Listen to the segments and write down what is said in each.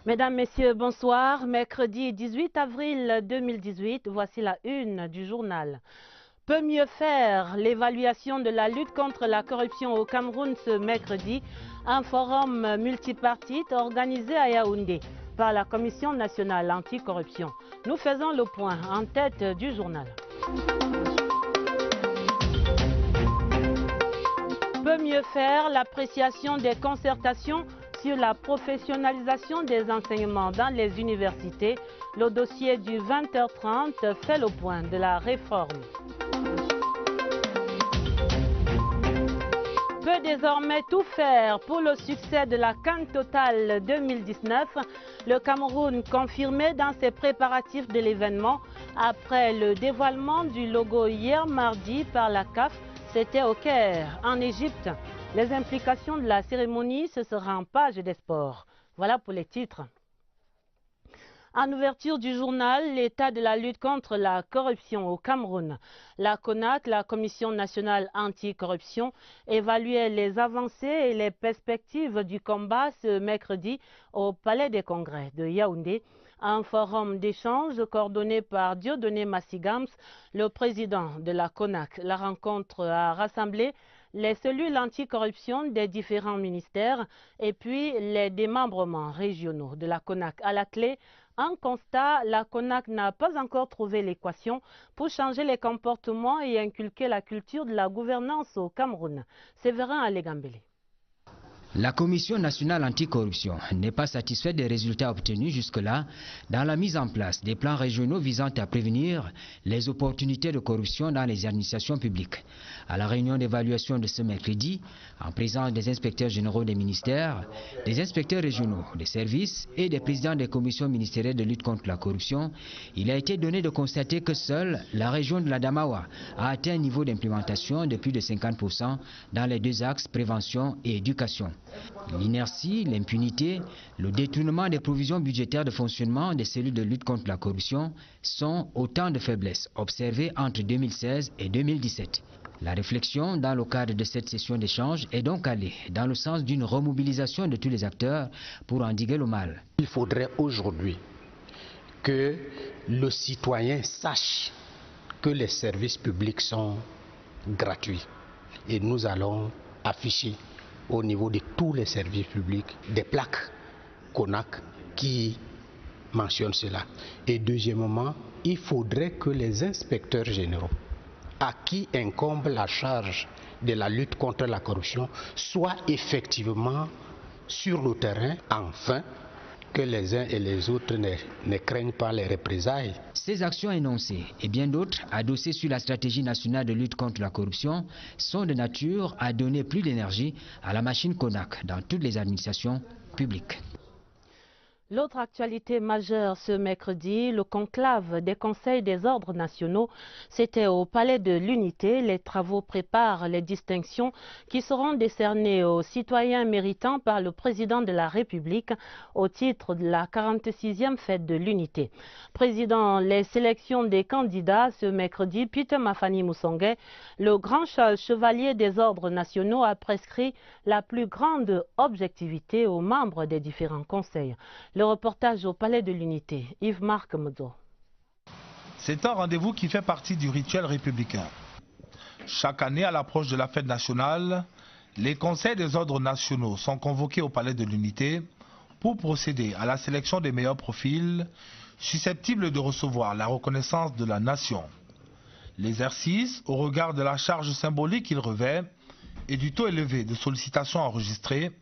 Mesdames, Messieurs, bonsoir. Mercredi 18 avril 2018, voici la une du journal. Peut mieux faire l'évaluation de la lutte contre la corruption au Cameroun ce mercredi, un forum multipartite organisé à Yaoundé par la Commission nationale anticorruption. Nous faisons le point en tête du journal. Peut mieux faire l'appréciation des concertations sur la professionnalisation des enseignements dans les universités. Le dossier du 20h30 fait le point de la réforme. Peut désormais tout faire pour le succès de la CAN Total 2019. Le Cameroun confirmé dans ses préparatifs de l'événement après le dévoilement du logo hier mardi par la CAF. C'était au Caire, en Égypte. Les implications de la cérémonie, ce sera en page des sports. Voilà pour les titres. En ouverture du journal, l'état de la lutte contre la corruption au Cameroun. La CONAC, la Commission nationale anticorruption, évaluait les avancées et les perspectives du combat ce mercredi au Palais des Congrès de Yaoundé. Un forum d'échange coordonné par Dieudonné Massigams, le président de la CONAC. La rencontre a rassemblé les cellules anticorruption des différents ministères et puis les démembrements régionaux de la CONAC. À la clé, un constat, la CONAC n'a pas encore trouvé l'équation pour changer les comportements et inculquer la culture de la gouvernance au Cameroun. Séverin Alégambélé. La Commission nationale anticorruption n'est pas satisfaite des résultats obtenus jusque-là dans la mise en place des plans régionaux visant à prévenir les opportunités de corruption dans les administrations publiques. À la réunion d'évaluation de ce mercredi, en présence des inspecteurs généraux des ministères, des inspecteurs régionaux des services et des présidents des commissions ministérielles de lutte contre la corruption, il a été donné de constater que seule la région de la Damawa a atteint un niveau d'implémentation de plus de 50% dans les deux axes prévention et éducation. L'inertie, l'impunité, le détournement des provisions budgétaires de fonctionnement des cellules de lutte contre la corruption sont autant de faiblesses observées entre 2016 et 2017. La réflexion dans le cadre de cette session d'échange est donc allée dans le sens d'une remobilisation de tous les acteurs pour endiguer le mal. Il faudrait aujourd'hui que le citoyen sache que les services publics sont gratuits et nous allons afficher au niveau de tous les services publics des plaques CONAC qui mentionnent cela. Et deuxièmement, il faudrait que les inspecteurs généraux à qui incombe la charge de la lutte contre la corruption soient effectivement sur le terrain, afin que les uns et les autres ne craignent pas les représailles. Ces actions énoncées et bien d'autres adossées sur la stratégie nationale de lutte contre la corruption sont de nature à donner plus d'énergie à la machine CONAC dans toutes les administrations publiques. L'autre actualité majeure ce mercredi, le conclave des conseils des ordres nationaux, c'était au Palais de l'Unité. Les travaux préparent les distinctions qui seront décernées aux citoyens méritants par le président de la République au titre de la 46e fête de l'Unité. Président les sélections des candidats ce mercredi, Peter Mafani Musonge, le grand chevalier des ordres nationaux, a prescrit la plus grande objectivité aux membres des différents conseils. Le reportage au Palais de l'Unité, Yves-Marc Modzo. C'est un rendez-vous qui fait partie du rituel républicain. Chaque année, à l'approche de la fête nationale, les conseils des ordres nationaux sont convoqués au Palais de l'Unité pour procéder à la sélection des meilleurs profils susceptibles de recevoir la reconnaissance de la nation. L'exercice, au regard de la charge symbolique qu'il revêt et du taux élevé de sollicitations enregistrées,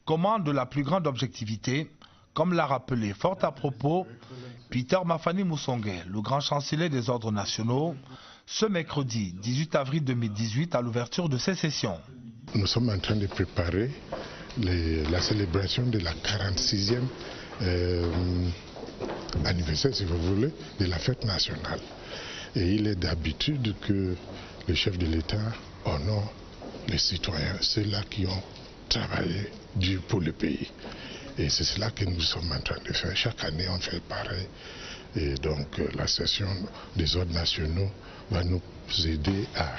commande de la plus grande objectivité, comme l'a rappelé fort à propos Peter Mafani Musonge, le grand chancelier des ordres nationaux, ce mercredi 18 avril 2018 à l'ouverture de ces sessions. Nous sommes en train de préparer la célébration de la 46e anniversaire, si vous voulez, de la fête nationale. Et il est d'habitude que le chef de l'État honore les citoyens, ceux-là qui ont travaillé dur pour le pays. Et c'est cela que nous sommes en train de faire. Chaque année, on fait pareil. Et donc, la session des ordres nationaux va nous aider à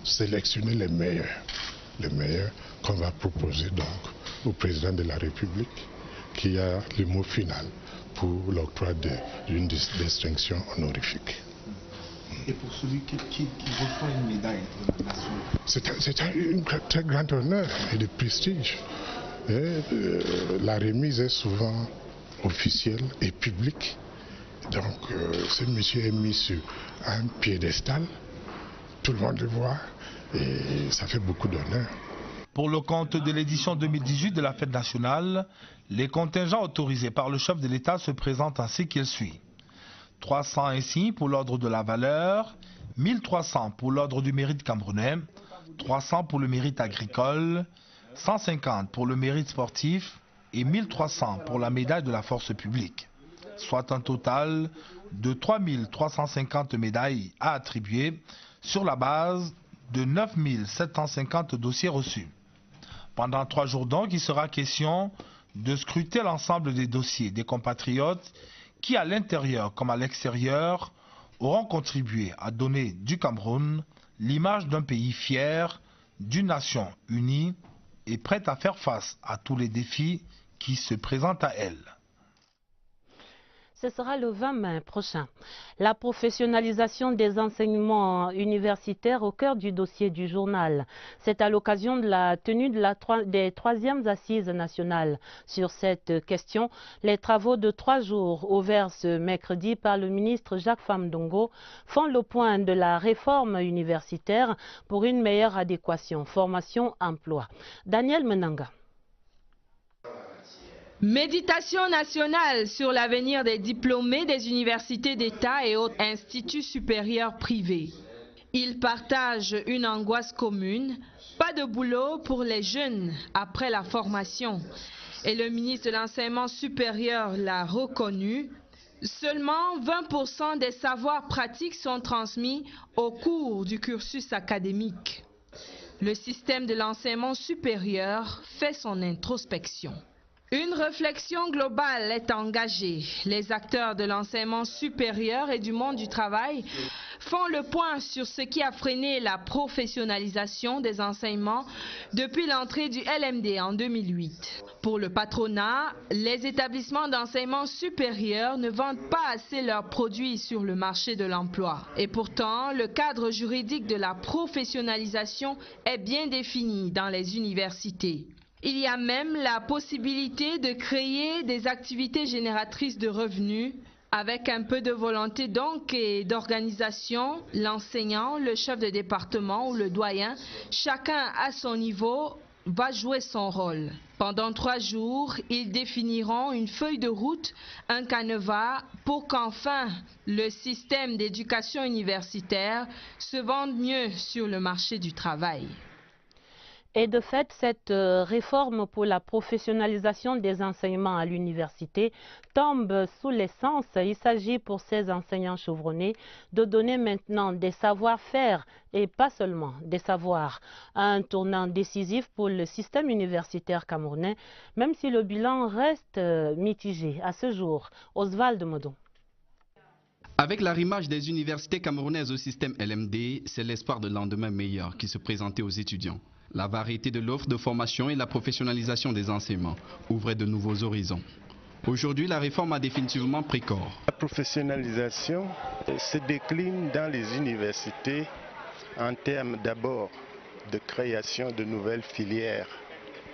sélectionner les meilleurs qu'on va proposer donc au président de la République qui a le mot final pour l'octroi d'une distinction honorifique. Et pour celui qui reçoit une médaille de la nation? C'est un très grand honneur et de prestige. La remise est souvent officielle et publique. Donc ce monsieur est mis sur un piédestal, tout le monde le voit et ça fait beaucoup d'honneur. Pour le compte de l'édition 2018 de la fête nationale, les contingents autorisés par le chef de l'État se présentent ainsi qu'il suit. 300 insignes pour l'ordre de la valeur, 1300 pour l'ordre du mérite camerounais, 300 pour le mérite agricole, 150 pour le mérite sportif et 1300 pour la médaille de la force publique, soit un total de 3350 médailles à attribuer sur la base de 9750 dossiers reçus. Pendant 3 jours donc, il sera question de scruter l'ensemble des dossiers des compatriotes qui, à l'intérieur comme à l'extérieur, auront contribué à donner du Cameroun l'image d'un pays fier, d'une nation unie et prête à faire face à tous les défis qui se présentent à elle. Ce sera le 20 mai prochain. La professionnalisation des enseignements universitaires au cœur du dossier du journal. C'est à l'occasion de la tenue des 3e assises nationales. Sur cette question, les travaux de 3 jours ouverts ce mercredi par le ministre Jacques Famdongo font le point de la réforme universitaire pour une meilleure adéquation, formation, emploi. Daniel Menanga. Méditation nationale sur l'avenir des diplômés des universités d'État et autres instituts supérieurs privés. Ils partagent une angoisse commune, pas de boulot pour les jeunes après la formation. Et le ministre de l'Enseignement supérieur l'a reconnu. Seulement 20% des savoirs pratiques sont transmis au cours du cursus académique. Le système de l'enseignement supérieur fait son introspection. Une réflexion globale est engagée. Les acteurs de l'enseignement supérieur et du monde du travail font le point sur ce qui a freiné la professionnalisation des enseignements depuis l'entrée du LMD en 2008. Pour le patronat, les établissements d'enseignement supérieur ne vendent pas assez leurs produits sur le marché de l'emploi. Et pourtant, le cadre juridique de la professionnalisation est bien défini dans les universités. Il y a même la possibilité de créer des activités génératrices de revenus avec un peu de volonté donc et d'organisation. L'enseignant, le chef de département ou le doyen, chacun à son niveau va jouer son rôle. Pendant 3 jours, ils définiront une feuille de route, un canevas pour qu'enfin le système d'éducation universitaire se vende mieux sur le marché du travail. Et de fait, cette réforme pour la professionnalisation des enseignements à l'université tombe sous l'essence. Il s'agit pour ces enseignants chevronnés de donner maintenant des savoir-faire et pas seulement des savoirs. Un tournant décisif pour le système universitaire camerounais, même si le bilan reste mitigé à ce jour. Oswald Modon. Avec l'arrimage des universités camerounaises au système LMD, c'est l'espoir de lendemain meilleur qui se présentait aux étudiants. La variété de l'offre de formation et la professionnalisation des enseignements ouvraient de nouveaux horizons. Aujourd'hui, la réforme a définitivement pris corps. La professionnalisation se décline dans les universités en termes d'abord de création de nouvelles filières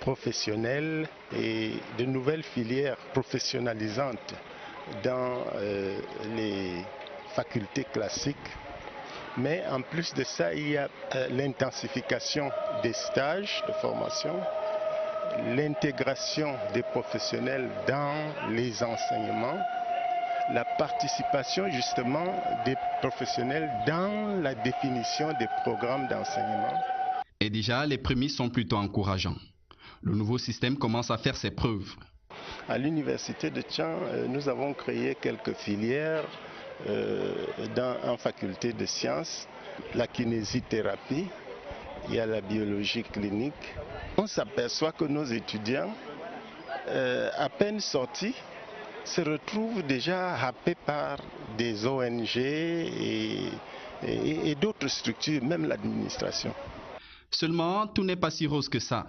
professionnelles et de nouvelles filières professionnalisantes dans les facultés classiques. Mais en plus de ça, il y a l'intensification des stages de formation, l'intégration des professionnels dans les enseignements, la participation justement des professionnels dans la définition des programmes d'enseignement. Et déjà, les prémices sont plutôt encourageants. Le nouveau système commence à faire ses preuves. À l'université de Tchang, nous avons créé quelques filières en faculté de sciences, la kinésithérapie, il y a la biologie clinique. On s'aperçoit que nos étudiants, à peine sortis, se retrouvent déjà happés par des ONG et d'autres structures, même l'administration. Seulement, tout n'est pas si rose que ça.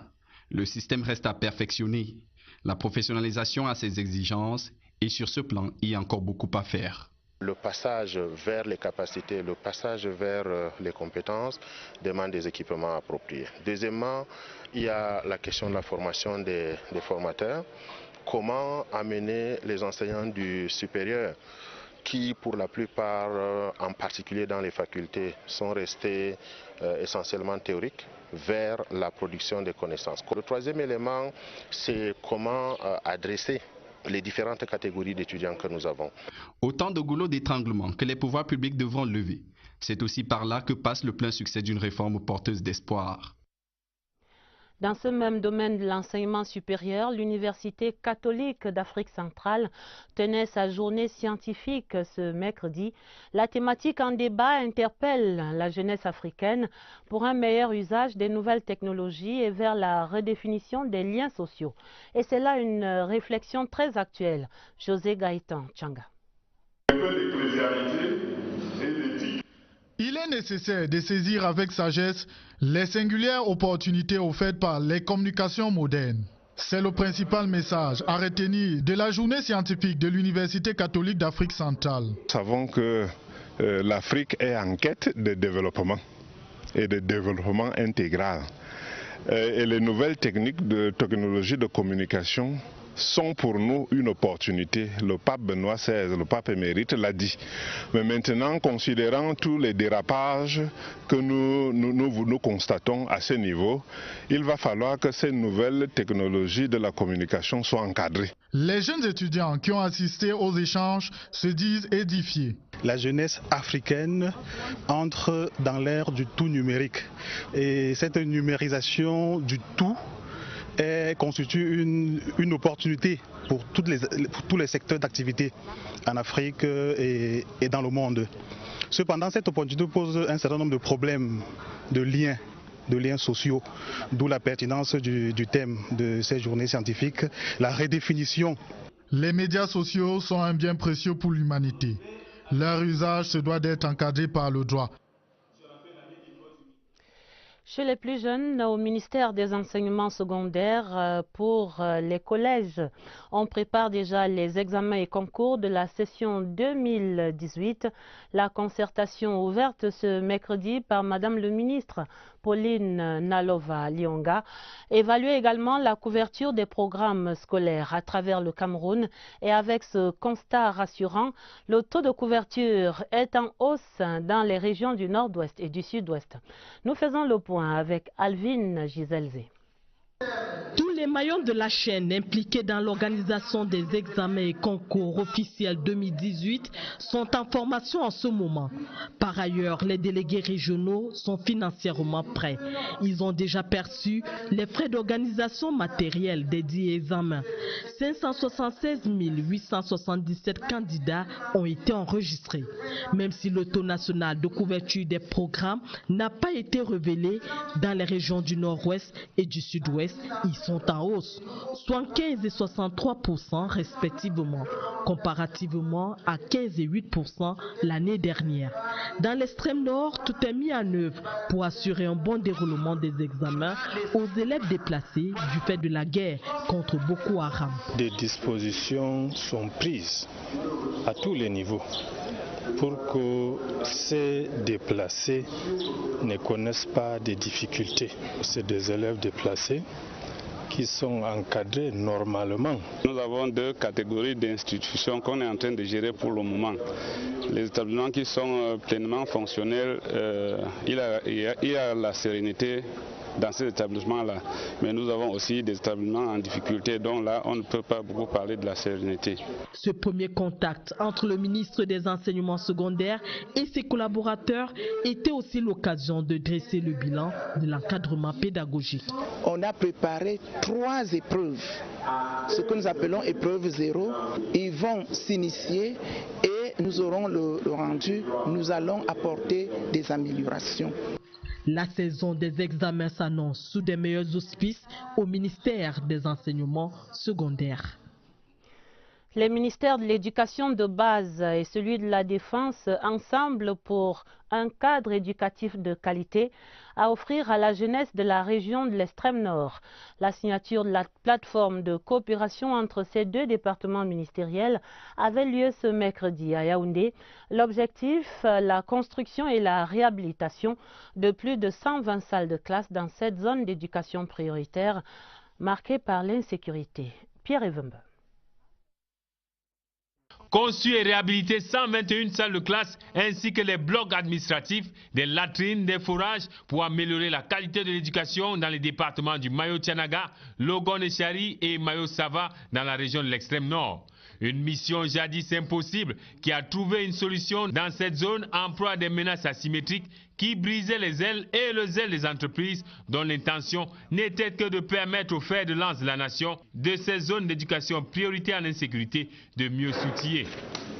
Le système reste à perfectionner. La professionnalisation a ses exigences et sur ce plan, il y a encore beaucoup à faire. Le passage vers les capacités, le passage vers les compétences demande des équipements appropriés. Deuxièmement, il y a la question de la formation des formateurs. Comment amener les enseignants du supérieur qui, pour la plupart, en particulier dans les facultés, sont restés essentiellement théoriques, vers la production des connaissances. Le troisième élément, c'est comment adresser les différentes catégories d'étudiants que nous avons. Autant de goulots d'étranglement que les pouvoirs publics devront lever. C'est aussi par là que passe le plein succès d'une réforme porteuse d'espoir. Dans ce même domaine de l'enseignement supérieur, l'Université catholique d'Afrique centrale tenait sa journée scientifique ce mercredi. La thématique en débat interpelle la jeunesse africaine pour un meilleur usage des nouvelles technologies et vers la redéfinition des liens sociaux. Et c'est là une réflexion très actuelle. José Gaëtan Tchanga. Il est nécessaire de saisir avec sagesse les singulières opportunités offertes par les communications modernes. C'est le principal message à retenir de la journée scientifique de l'Université catholique d'Afrique centrale. Nous savons que l'Afrique est en quête de développement et de développement intégral. Et les nouvelles technologies de communication sont pour nous une opportunité. Le pape Benoît XVI, le pape émérite, l'a dit. Mais maintenant, considérant tous les dérapages que nous constatons à ce niveau, il va falloir que ces nouvelles technologies de la communication soient encadrées. Les jeunes étudiants qui ont assisté aux échanges se disent édifiés. La jeunesse africaine entre dans l'ère du tout numérique. Et cette numérisation du tout constitue une opportunité pour tous les secteurs d'activité en Afrique et dans le monde. Cependant, cette opportunité pose un certain nombre de problèmes de liens sociaux, d'où la pertinence du thème de ces journées scientifiques, la redéfinition. Les médias sociaux sont un bien précieux pour l'humanité. Leur usage se doit d'être encadré par le droit. Chez les plus jeunes, au ministère des enseignements secondaires, pour les collèges, on prépare déjà les examens et concours de la session 2018. La concertation ouverte ce mercredi par Madame le ministre Pauline Nalova-Lionga évalue également la couverture des programmes scolaires à travers le Cameroun et avec ce constat rassurant, le taux de couverture est en hausse dans les régions du nord-ouest et du sud-ouest. Nous faisons le point avec Alvin Giselzé. Tous les maillons de la chaîne impliqués dans l'organisation des examens et concours officiels 2018 sont en formation en ce moment. Par ailleurs, les délégués régionaux sont financièrement prêts. Ils ont déjà perçu les frais d'organisation matériels des dits examens. 576 877 candidats ont été enregistrés. Même si le taux national de couverture des programmes n'a pas été révélé dans les régions du nord-ouest et du sud-ouest, ils sont en hausse, 75 et 63% respectivement, comparativement à 15 et 8% l'année dernière. Dans l'extrême nord, tout est mis en œuvre pour assurer un bon déroulement des examens aux élèves déplacés du fait de la guerre contre Boko Haram. Des dispositions sont prises à tous les niveaux pour que ces déplacés ne connaissent pas de difficultés. C'est des élèves déplacés qui sont encadrés normalement. Nous avons deux catégories d'institutions qu'on est en train de gérer pour le moment. Les établissements qui sont pleinement fonctionnels, il y a la sérénité dans ces établissements-là. Mais nous avons aussi des établissements en difficulté, dont là, on ne peut pas beaucoup parler de la sérénité. Ce premier contact entre le ministre des Enseignements secondaires et ses collaborateurs était aussi l'occasion de dresser le bilan de l'encadrement pédagogique. On a préparé 3 épreuves, ce que nous appelons épreuve 0. Ils vont s'initier et nous aurons le rendu. Nous allons apporter des améliorations. La saison des examens s'annonce sous des meilleurs auspices au ministère des Enseignements secondaires. Les ministères de l'éducation de base et celui de la défense ensemble pour un cadre éducatif de qualité à offrir à la jeunesse de la région de l'extrême nord. La signature de la plateforme de coopération entre ces deux départements ministériels avait lieu ce mercredi à Yaoundé. L'objectif, la construction et la réhabilitation de plus de 120 salles de classe dans cette zone d'éducation prioritaire marquée par l'insécurité. Pierre Evembe. Construire et réhabiliter 121 salles de classe ainsi que les blocs administratifs, des latrines, des forages pour améliorer la qualité de l'éducation dans les départements du Mayo-Tianaga, Logon-Echari et Mayo-Sava dans la région de l'extrême nord. Une mission jadis impossible qui a trouvé une solution dans cette zone en proie à des menaces asymétriques qui brisaient les ailes et le zèle des entreprises dont l'intention n'était que de permettre aux fers de lance de la nation de ces zones d'éducation prioritaire en insécurité de mieux s'outiller.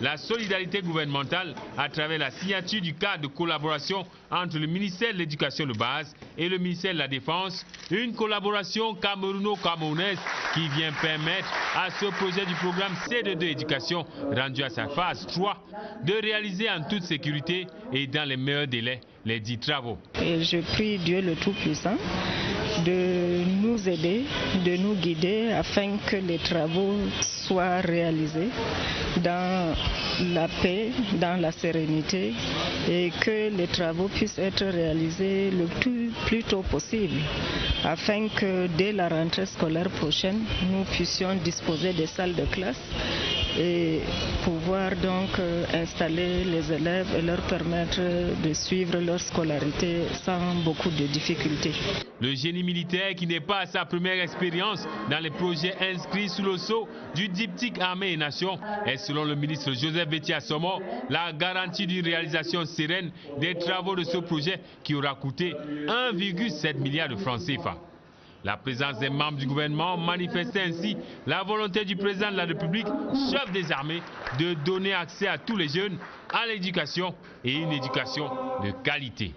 La solidarité gouvernementale à travers la signature du cadre de collaboration entre le ministère de l'Éducation de base et le ministère de la Défense, une collaboration camerouno-camerounaise qui vient permettre à ce projet du programme C2 Éducation rendu à sa phase 3 de réaliser en toute sécurité et dans les meilleurs délais les 10 travaux. Et je prie Dieu le Tout-Puissant de nous aider, de nous guider afin que les travaux soient réalisés dans la paix, dans la sérénité et que les travaux puissent être réalisés le plus tôt possible afin que dès la rentrée scolaire prochaine, nous puissions disposer des salles de classe et pouvoir donc installer les élèves et leur permettre de suivre leur scolarité sans beaucoup de difficultés. Le génie militaire qui n'est pas à sa première expérience dans les projets inscrits sous le sceau du diptyque Armée et Nation est selon le ministre Joseph Betty-Assomo la garantie d'une réalisation sereine des travaux de ce projet qui aura coûté 1,7 milliard de francs CFA. La présence des membres du gouvernement manifestait ainsi la volonté du président de la République, chef des armées, de donner accès à tous les jeunes à l'éducation et une éducation de qualité.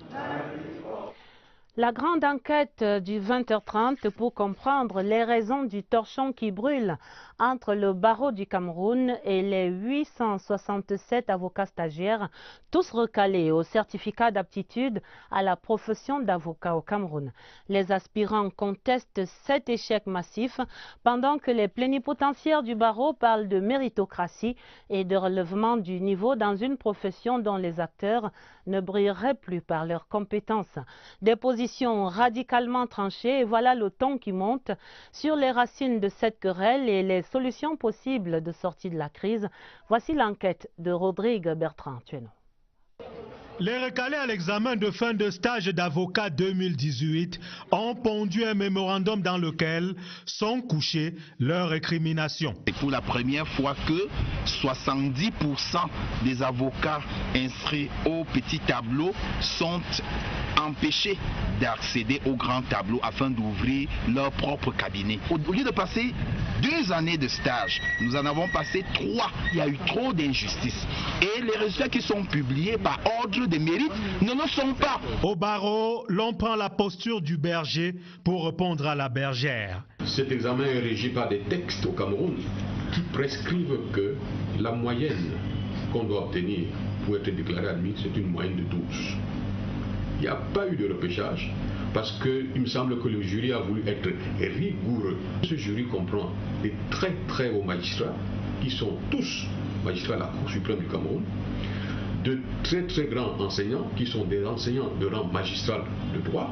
La grande enquête du 20h30 pour comprendre les raisons du torchon qui brûle entre le barreau du Cameroun et les 867 avocats stagiaires, tous recalés au certificat d'aptitude à la profession d'avocat au Cameroun. Les aspirants contestent cet échec massif pendant que les plénipotentiaires du barreau parlent de méritocratie et de relèvement du niveau dans une profession dont les acteurs ne brilleraient plus par leurs compétences. Des positions radicalement tranchées et voilà le ton qui monte sur les racines de cette querelle et les solutions possibles de sortie de la crise. Voici l'enquête de Rodrigue Bertrand Tueno. Les recalés à l'examen de fin de stage d'avocat 2018 ont pondu un mémorandum dans lequel sont couchées leurs récriminations. C'est pour la première fois que 70% des avocats inscrits au petit tableau sont empêchés d'accéder au grand tableau afin d'ouvrir leur propre cabinet. Au lieu de passer 2 années de stage, nous en avons passé 3. Il y a eu trop d'injustice. Et les résultats qui sont publiés par ordre de mérite ne le sont pas. Au barreau, l'on prend la posture du berger pour répondre à la bergère. Cet examen est régi par des textes au Cameroun qui prescrivent que la moyenne qu'on doit obtenir pour être déclaré admis, c'est une moyenne de 12. Il n'y a pas eu de repêchage parce qu'il me semble que le jury a voulu être rigoureux. Ce jury comprend des très très hauts magistrats qui sont tous magistrats à la Cour suprême du Cameroun, de très très grands enseignants qui sont des enseignants de rang magistral de droit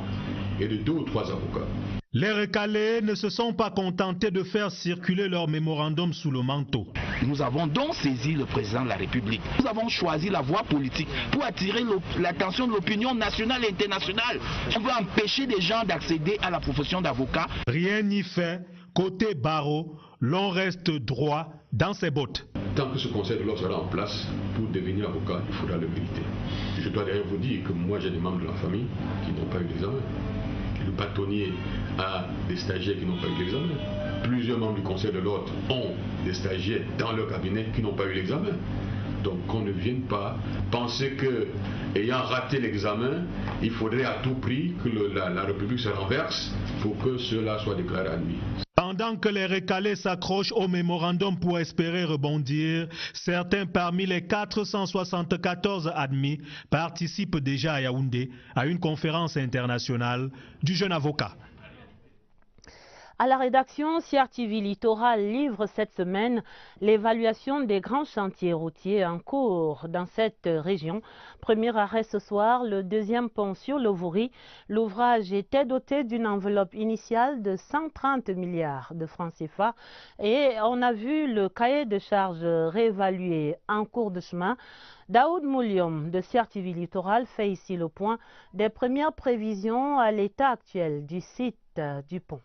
et de 2 ou 3 avocats. Les recalés ne se sont pas contentés de faire circuler leur mémorandum sous le manteau. Nous avons donc saisi le président de la République. Nous avons choisi la voie politique pour attirer l'attention de l'opinion nationale et internationale. On veut empêcher des gens d'accéder à la profession d'avocat. Rien n'y fait. Côté barreau, l'on reste droit dans ses bottes. Tant que ce conseil de l'ordre sera en place, pour devenir avocat, il faudra le mériter. Je dois d'ailleurs vous dire que moi j'ai des membres de la famille qui n'ont pas eu l'examen. Le bâtonnier a des stagiaires qui n'ont pas eu l'examen. Plusieurs membres du conseil de l'ordre ont des stagiaires dans leur cabinet qui n'ont pas eu l'examen. Donc qu'on ne vienne pas penser que, ayant raté l'examen, il faudrait à tout prix que la République se renverse pour que cela soit déclaré admis. Pendant que les recalés s'accrochent au mémorandum pour espérer rebondir, certains parmi les 474 admis participent déjà à Yaoundé à une conférence internationale du jeune avocat. À la rédaction, CRTV Littoral livre cette semaine l'évaluation des grands chantiers routiers en cours dans cette région. Premier arrêt ce soir, le deuxième pont sur le Vouri. L'ouvrage était doté d'une enveloppe initiale de 130 milliards de francs CFA et on a vu le cahier de charges réévalué en cours de chemin. Daoud Mouliom de CRTV Littoral fait ici le point des premières prévisions à l'état actuel du site du pont.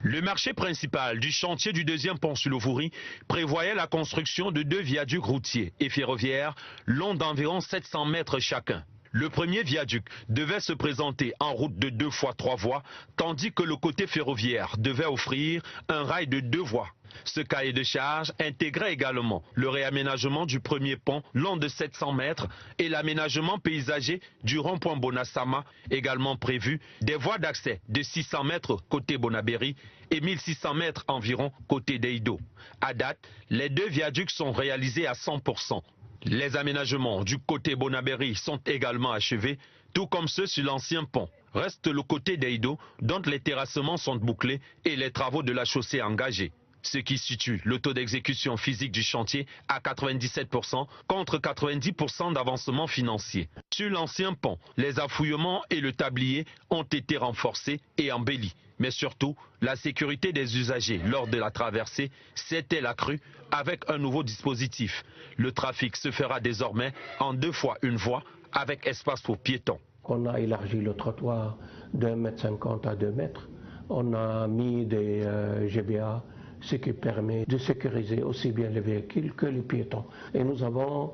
Le marché principal du chantier du deuxième pont sur le Vouri prévoyait la construction de 2 viaducs routiers et ferroviaires longs d'environ 700 mètres chacun. Le premier viaduc devait se présenter en route de 2 fois 3 voies, tandis que le côté ferroviaire devait offrir un rail de 2 voies. Ce cahier de charge intégrait également le réaménagement du premier pont long de 700 mètres et l'aménagement paysager du rond-point Bonassama, également prévu des voies d'accès de 600 mètres côté Bonabéry et 1600 mètres environ côté Deido. À date, les 2 viaducs sont réalisés à 100%. Les aménagements du côté Bonabéry sont également achevés, tout comme ceux sur l'ancien pont. Reste le côté Deido, dont les terrassements sont bouclés et les travaux de la chaussée engagés. Ce qui situe le taux d'exécution physique du chantier à 97% contre 90% d'avancement financier. Sur l'ancien pont, les affouillements et le tablier ont été renforcés et embellis. Mais surtout, la sécurité des usagers lors de la traversée s'est-elle accrue avec un nouveau dispositif. Le trafic se fera désormais en 2 fois 1 voie avec espace pour piétons. On a élargi le trottoir de 1,50 m à 2 mètres. On a mis des GBA, ce qui permet de sécuriser aussi bien les véhicules que les piétons. Et nous avons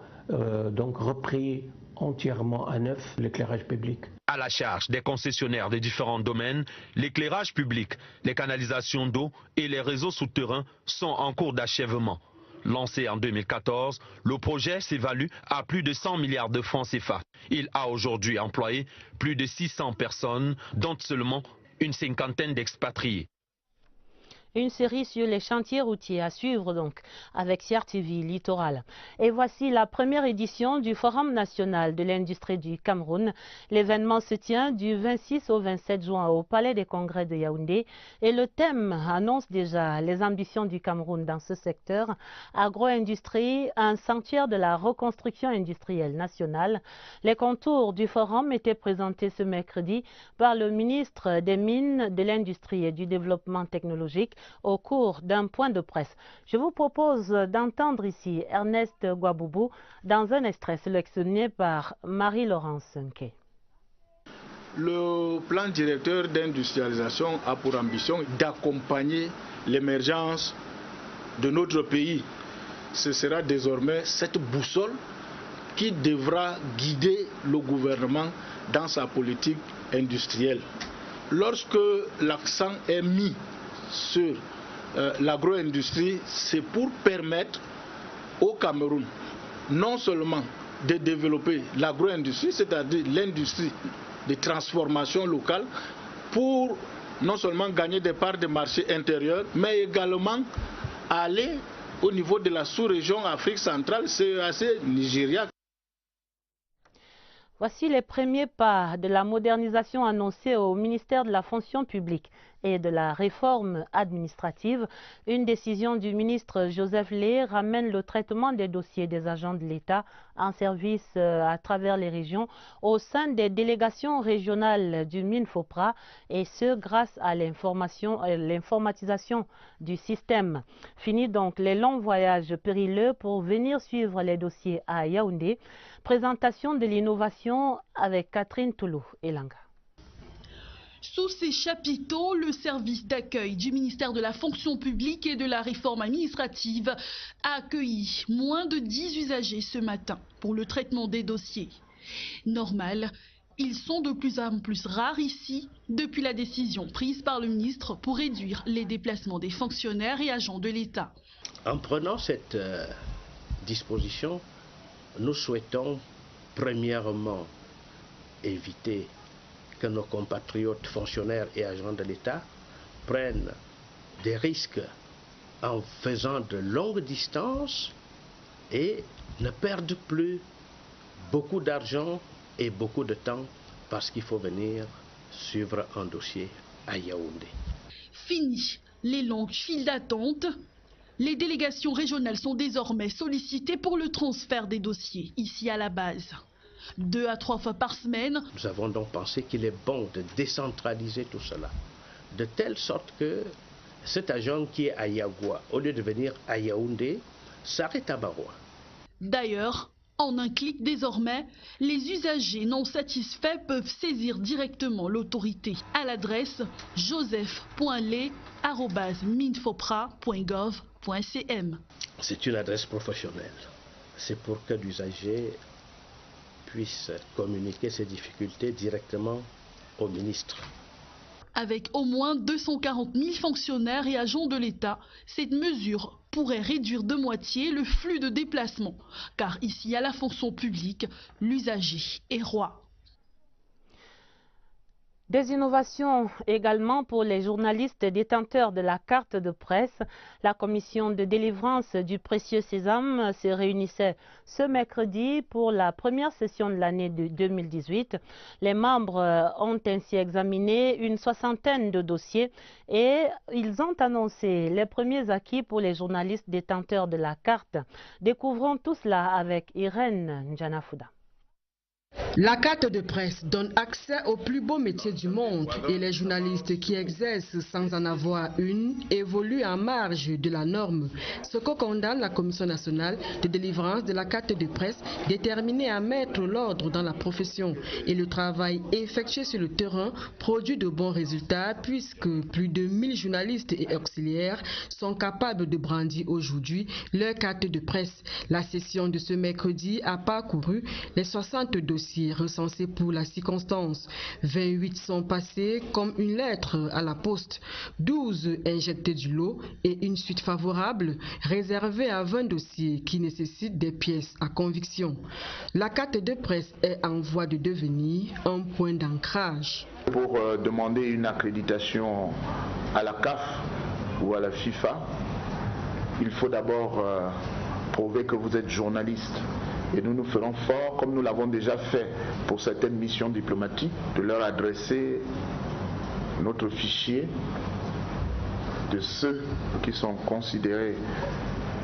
donc repris entièrement à neuf l'éclairage public. À la charge des concessionnaires des différents domaines, l'éclairage public, les canalisations d'eau et les réseaux souterrains sont en cours d'achèvement. Lancé en 2014, le projet s'évalue à plus de 100 milliards de francs CFA. Il a aujourd'hui employé plus de 600 personnes, dont seulement une 50aine d'expatriés. Une série sur les chantiers routiers à suivre donc avec CRTV Littoral. Et voici la première édition du Forum national de l'industrie du Cameroun. L'événement se tient du 26 au 27 juin au Palais des Congrès de Yaoundé et le thème annonce déjà les ambitions du Cameroun dans ce secteur. Agro-industrie, un sanctuaire de la reconstruction industrielle nationale. Les contours du forum étaient présentés ce mercredi par le ministre des Mines, de l'Industrie et du Développement technologique au cours d'un point de presse. Je vous propose d'entendre ici Ernest Guaboubou dans un extrait sélectionné par Marie-Laurence Nke. Le plan directeur d'industrialisation a pour ambition d'accompagner l'émergence de notre pays. Ce sera désormais cette boussole qui devra guider le gouvernement dans sa politique industrielle. Lorsque l'accent est mis sur l'agro-industrie, c'est pour permettre au Cameroun non seulement de développer l'agro-industrie, c'est-à-dire l'industrie de transformation locale, pour non seulement gagner des parts de marché intérieur, mais également aller au niveau de la sous-région Afrique centrale, CEAC, Nigeria. Voici les premiers pas de la modernisation annoncée au ministère de la fonction publique et de la réforme administrative. Une décision du ministre Joseph Lé ramène le traitement des dossiers des agents de l'État en service à travers les régions au sein des délégations régionales du MINFOPRA et ce grâce à l'informatisation du système. Fini donc les longs voyages périlleux pour venir suivre les dossiers à Yaoundé. Présentation de l'innovation avec Catherine Toulou-Elanga. Sous ces chapiteaux, le service d'accueil du ministère de la fonction publique et de la réforme administrative a accueilli moins de 10 usagers ce matin pour le traitement des dossiers. Normal, ils sont de plus en plus rares ici depuis la décision prise par le ministre pour réduire les déplacements des fonctionnaires et agents de l'État. En prenant cette disposition, nous souhaitons premièrement éviter que nos compatriotes fonctionnaires et agents de l'État prennent des risques en faisant de longues distances et ne perdent plus beaucoup d'argent et beaucoup de temps parce qu'il faut venir suivre un dossier à Yaoundé. Fini les longues files d'attente. Les délégations régionales sont désormais sollicitées pour le transfert des dossiers ici à la base. 2 à 3 fois par semaine. Nous avons donc pensé qu'il est bon de décentraliser tout cela, de telle sorte que cet agent qui est à Yagoua, au lieu de venir à Yaoundé, s'arrête à Baroua. D'ailleurs, en un clic désormais, les usagers non satisfaits peuvent saisir directement l'autorité à l'adresse joseph.lé@minfopra.gov.cm. C'est une adresse professionnelle. C'est pour que l'usager puisse communiquer ses difficultés directement au ministre. Avec au moins 240 000 fonctionnaires et agents de l'État, cette mesure pourrait réduire de moitié le flux de déplacement. Car ici, à la fonction publique, l'usager est roi. Des innovations également pour les journalistes détenteurs de la carte de presse. La commission de délivrance du précieux sésame se réunissait ce mercredi pour la première session de l'année 2018. Les membres ont ainsi examiné une soixantaine de dossiers et ils ont annoncé les premiers acquis pour les journalistes détenteurs de la carte. Découvrons tout cela avec Irène Njanafouda. La carte de presse donne accès aux plus beaux métiers du monde et les journalistes qui exercent sans en avoir une évoluent en marge de la norme. Ce que condamne la Commission nationale de délivrance de la carte de presse déterminée à mettre l'ordre dans la profession. Et le travail effectué sur le terrain produit de bons résultats puisque plus de 1000 journalistes et auxiliaires sont capables de brandir aujourd'hui leur carte de presse. La session de ce mercredi a parcouru les 60 dossiers recensés pour la circonstance. 28 sont passés comme une lettre à la poste, 12 injectés du lot et une suite favorable réservée à 20 dossiers qui nécessitent des pièces à conviction. La carte de presse est en voie de devenir un point d'ancrage. Pour demander une accréditation à la CAF ou à la FIFA, il faut d'abord prouver que vous êtes journaliste. Et nous nous ferons fort, comme nous l'avons déjà fait pour certaines missions diplomatiques, de leur adresser notre fichier de ceux qui sont considérés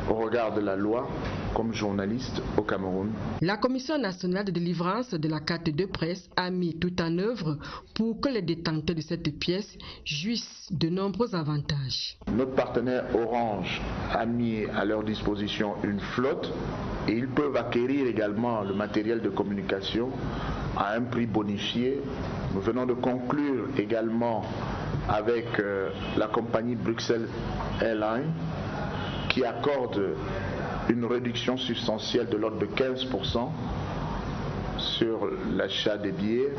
au regard de la loi comme journalistes au Cameroun. La Commission nationale de délivrance de la carte de presse a mis tout en œuvre pour que les détenteurs de cette pièce jouissent de nombreux avantages. Notre partenaire Orange a mis à leur disposition une flotte et ils peuvent acquérir également le matériel de communication à un prix bonifié. Nous venons de conclure également avec la compagnie Bruxelles Airlines qui accorde une réduction substantielle de l'ordre de 15% sur l'achat des billets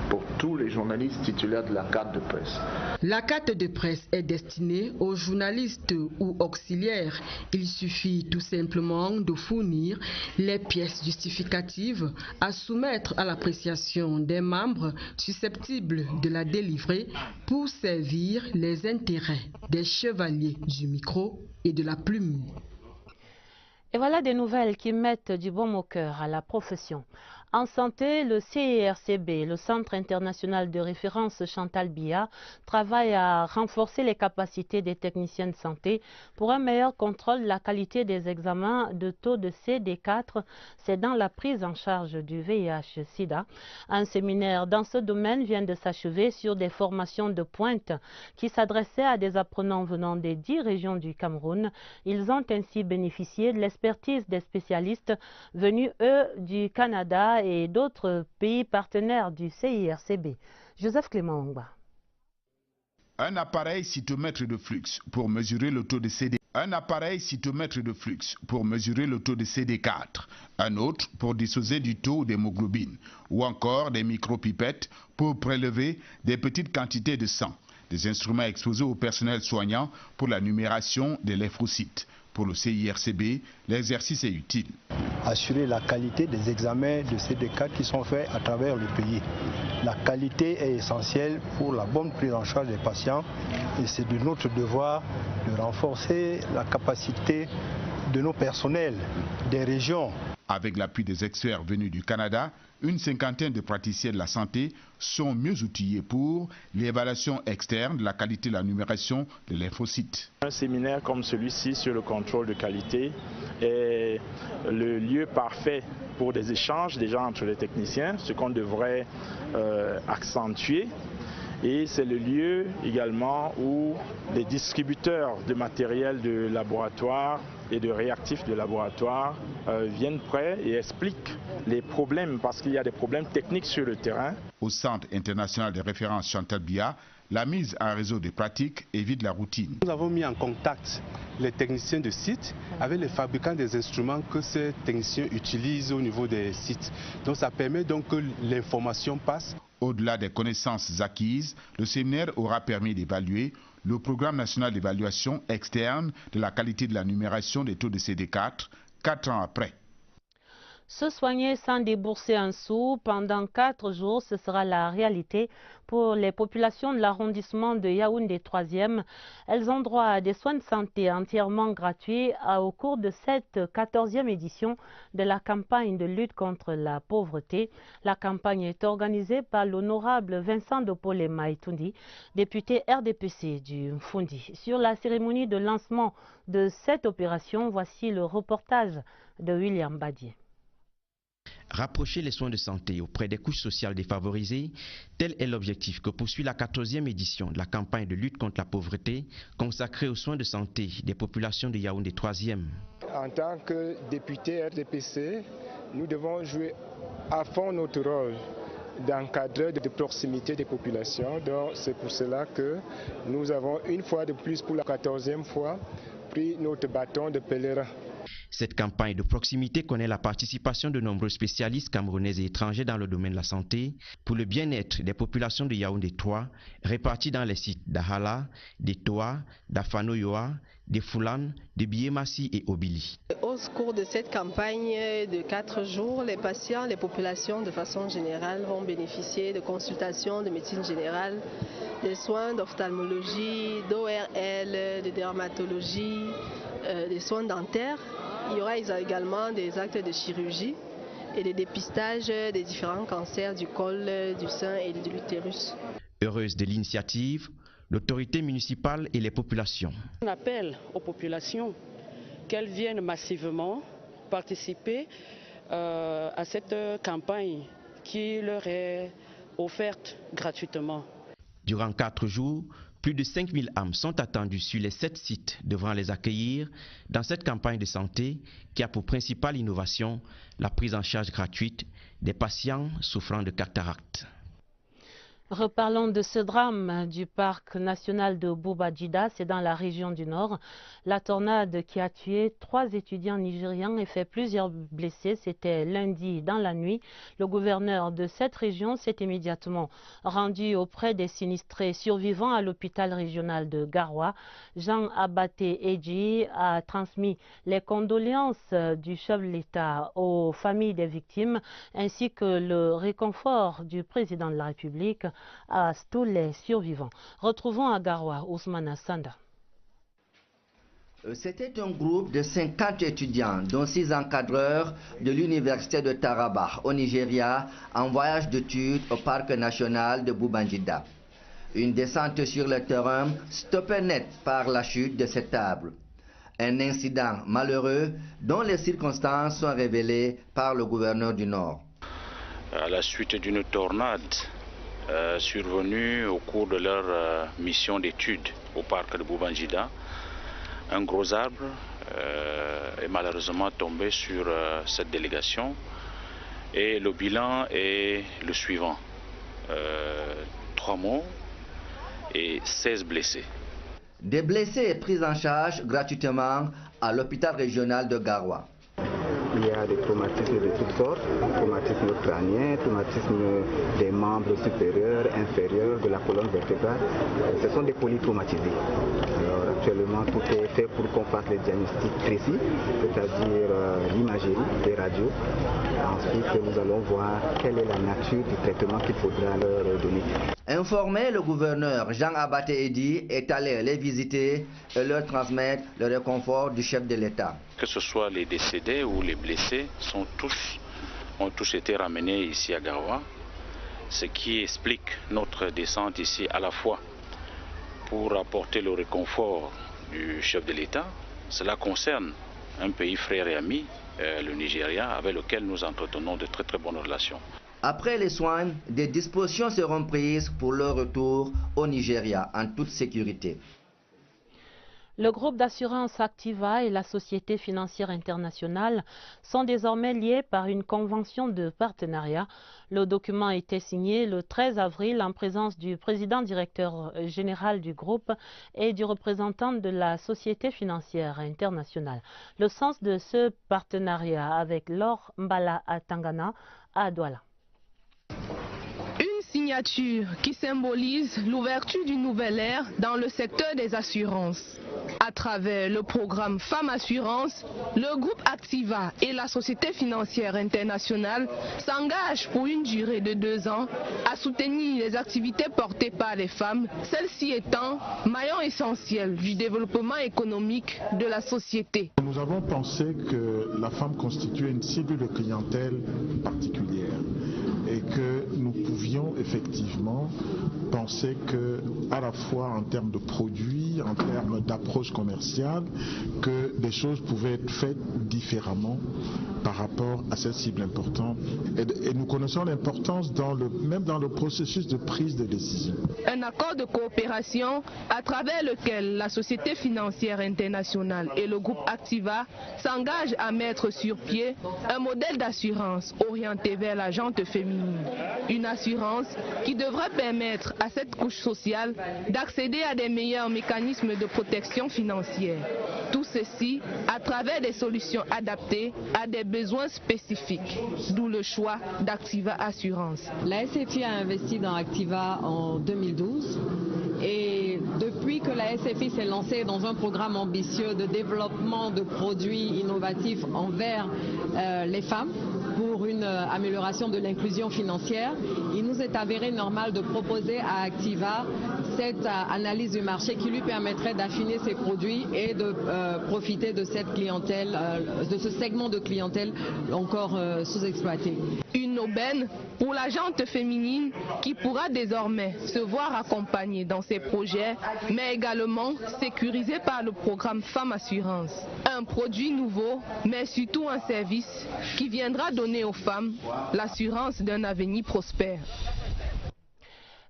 pour tous les journalistes titulaires de la carte de presse. La carte de presse est destinée aux journalistes ou auxiliaires. Il suffit tout simplement de fournir les pièces justificatives à soumettre à l'appréciation des membres susceptibles de la délivrer pour servir les intérêts des chevaliers du micro et de la plume. Et voilà des nouvelles qui mettent du baume au cœur à la profession. En santé, le CIRCB, le Centre international de référence Chantal Biya, travaille à renforcer les capacités des techniciens de santé pour un meilleur contrôle de la qualité des examens de taux de CD4. C'est dans la prise en charge du VIH-Sida. Un séminaire dans ce domaine vient de s'achever sur des formations de pointe qui s'adressaient à des apprenants venant des 10 régions du Cameroun. Ils ont ainsi bénéficié de l'expertise des spécialistes venus, eux, du Canada et d'autres pays partenaires du CIRCB. Joseph Clément Ongba. Un appareil cytomètre de flux pour mesurer le taux de CD. Un appareil cytomètre de flux pour mesurer le taux de CD4. Un autre pour dissocier du taux d'hémoglobine. Ou encore des micropipettes pour prélever des petites quantités de sang. Des instruments exposés au personnel soignant pour la numération des lymphocytes. Pour le CIRCB, l'exercice est utile. Assurer la qualité des examens de CD4 qui sont faits à travers le pays. La qualité est essentielle pour la bonne prise en charge des patients et c'est de notre devoir de renforcer la capacité de nos personnels des régions. Avec l'appui des experts venus du Canada, une cinquantaine de praticiens de la santé sont mieux outillés pour l'évaluation externe de la qualité de la numération de lymphocytes. Un séminaire comme celui-ci sur le contrôle de qualité est le lieu parfait pour des échanges déjà entre les techniciens, ce qu'on devrait accentuer. Et c'est le lieu également où les distributeurs de matériel de laboratoire et de réactifs de laboratoire viennent prêts et expliquent les problèmes, parce qu'il y a des problèmes techniques sur le terrain. Au Centre international de référence Chantal Biya, la mise en réseau des pratiques évite la routine. Nous avons mis en contact les techniciens de site avec les fabricants des instruments que ces techniciens utilisent au niveau des sites. Donc ça permet donc que l'information passe. Au-delà des connaissances acquises, le séminaire aura permis d'évaluer le programme national d'évaluation externe de la qualité de la numération des taux de CD4 4 ans après. Se soigner sans débourser un sou pendant 4 jours, ce sera la réalité pour les populations de l'arrondissement de Yaoundé 3e. Elles ont droit à des soins de santé entièrement gratuits au cours de cette 14e édition de la campagne de lutte contre la pauvreté. La campagne est organisée par l'honorable Vincent Dopole Maïtoundi, député RDPC du Mfundi. Sur la cérémonie de lancement de cette opération, voici le reportage de William Badier. Rapprocher les soins de santé auprès des couches sociales défavorisées, tel est l'objectif que poursuit la 14e édition de la campagne de lutte contre la pauvreté consacrée aux soins de santé des populations de Yaoundé 3e. En tant que député RDPC, nous devons jouer à fond notre rôle d'encadreur de proximité des populations. Donc c'est pour cela que nous avons une fois de plus, pour la 14e fois, pris notre bâton de pèlerin. Cette campagne de proximité connaît la participation de nombreux spécialistes camerounais et étrangers dans le domaine de la santé pour le bien-être des populations de Yaoundé 3 réparties dans les sites d'Ahala, d'Etoa, d'Afanoyoa, de Foulane, de Biémassi et Obili. Au cours de cette campagne de 4 jours, les patients, les populations de façon générale vont bénéficier de consultations de médecine générale, des soins d'ophtalmologie, d'ORL, de dermatologie, des soins dentaires. Il y aura également des actes de chirurgie et des dépistages des différents cancers du col, du sein et de l'utérus. Heureuse de l'initiative, l'autorité municipale et les populations. On appelle aux populations qu'elles viennent massivement participer à cette campagne qui leur est offerte gratuitement. Durant 4 jours, plus de 5000 âmes sont attendues sur les 7 sites devant les accueillir dans cette campagne de santé qui a pour principale innovation la prise en charge gratuite des patients souffrant de cataracte. Reparlons de ce drame du parc national de Bouba-Djida, c'est dans la région du Nord. La tornade qui a tué 3 étudiants nigérians et fait plusieurs blessés, c'était lundi dans la nuit. Le gouverneur de cette région s'est immédiatement rendu auprès des sinistrés survivants à l'hôpital régional de Garoua. Jean Abaté Edji a transmis les condoléances du chef de l'État aux familles des victimes ainsi que le réconfort du président de la République à tous les survivants. Retrouvons à Garoua Ousmane Sanda. C'était un groupe de 50 étudiants, dont 6 encadreurs de l'université de Taraba, au Nigeria, en voyage d'études au parc national de Bouba-Djida. Une descente sur le terrain stoppée net par la chute de cette table. Un incident malheureux dont les circonstances sont révélées par le gouverneur du Nord. À la suite d'une tornade survenue au cours de leur mission d'études au parc de Bouba-Djida, un gros arbre est malheureusement tombé sur cette délégation et le bilan est le suivant. 3 morts et 16 blessés. Des blessés pris en charge gratuitement à l'hôpital régional de Garoua. il y a des traumatismes de toutes sortes, traumatisme crânien, traumatisme des membres supérieurs, inférieurs, de la colonne vertébrale. Ce sont des polytraumatisés. Alors actuellement, tout est fait pour qu'on fasse les diagnostics précis, c'est-à-dire l'imagerie, les radios. Ensuite, nous allons voir quelle est la nature du traitement qu'il faudra leur donner. Informé, le gouverneur Jean Abaté Edi est allé les visiter et leur transmettre le réconfort du chef de l'État. Que ce soit les décédés ou les blessés, ont tous été ramenés ici à Garoua, ce qui explique notre descente ici à la fois pour apporter le réconfort du chef de l'État. Cela concerne un pays frère et ami, le Nigeria, avec lequel nous entretenons de très bonnes relations. Après les soins, des dispositions seront prises pour leur retour au Nigeria en toute sécurité. Le groupe d'assurance Activa et la Société financière internationale sont désormais liés par une convention de partenariat. Le document a été signé le 13 avril en présence du président directeur général du groupe et du représentant de la Société financière internationale. Le sens de ce partenariat avec Laure Mbala Atangana à Douala. Signature qui symbolise l'ouverture d'une nouvelle ère dans le secteur des assurances. À travers le programme Femmes Assurance, le groupe Activa et la Société financière internationale s'engagent pour une durée de 2 ans à soutenir les activités portées par les femmes, celles-ci étant maillon essentiel du développement économique de la société. Nous avons pensé que la femme constituait une cible de clientèle particulière et que nous pouvions effectivement penser que, à la fois en termes de produits, en termes d'approche commerciale, que des choses pouvaient être faites différemment par rapport à cette cible importante. Et nous connaissons l'importance même dans le processus de prise de décision. Un accord de coopération à travers lequel la Société financière internationale et le groupe Activa s'engagent à mettre sur pied un modèle d'assurance orienté vers la gente féminine. Une assurance qui devrait permettre à cette couche sociale d'accéder à des meilleurs mécanismes de protection financière. Tout ceci à travers des solutions adaptées à des besoins spécifiques, d'où le choix d'Activa Assurance. La SFI a investi dans Activa en 2012 et depuis que la SFI s'est lancée dans un programme ambitieux de développement de produits innovatifs envers les femmes pour une amélioration de l'inclusion financière, il nous est avéré normal de proposer à Activa cette analyse du marché qui lui permettrait d'affiner ses produits et de profiter de cette clientèle, de ce segment de clientèle encore sous-exploité. Une aubaine pour la gente féminine qui pourra désormais se voir accompagnée dans ses projets, mais également sécurisée par le programme Femmes Assurance. Un produit nouveau, mais surtout un service qui viendra donner aux femmes l'assurance d'un avenir prospère.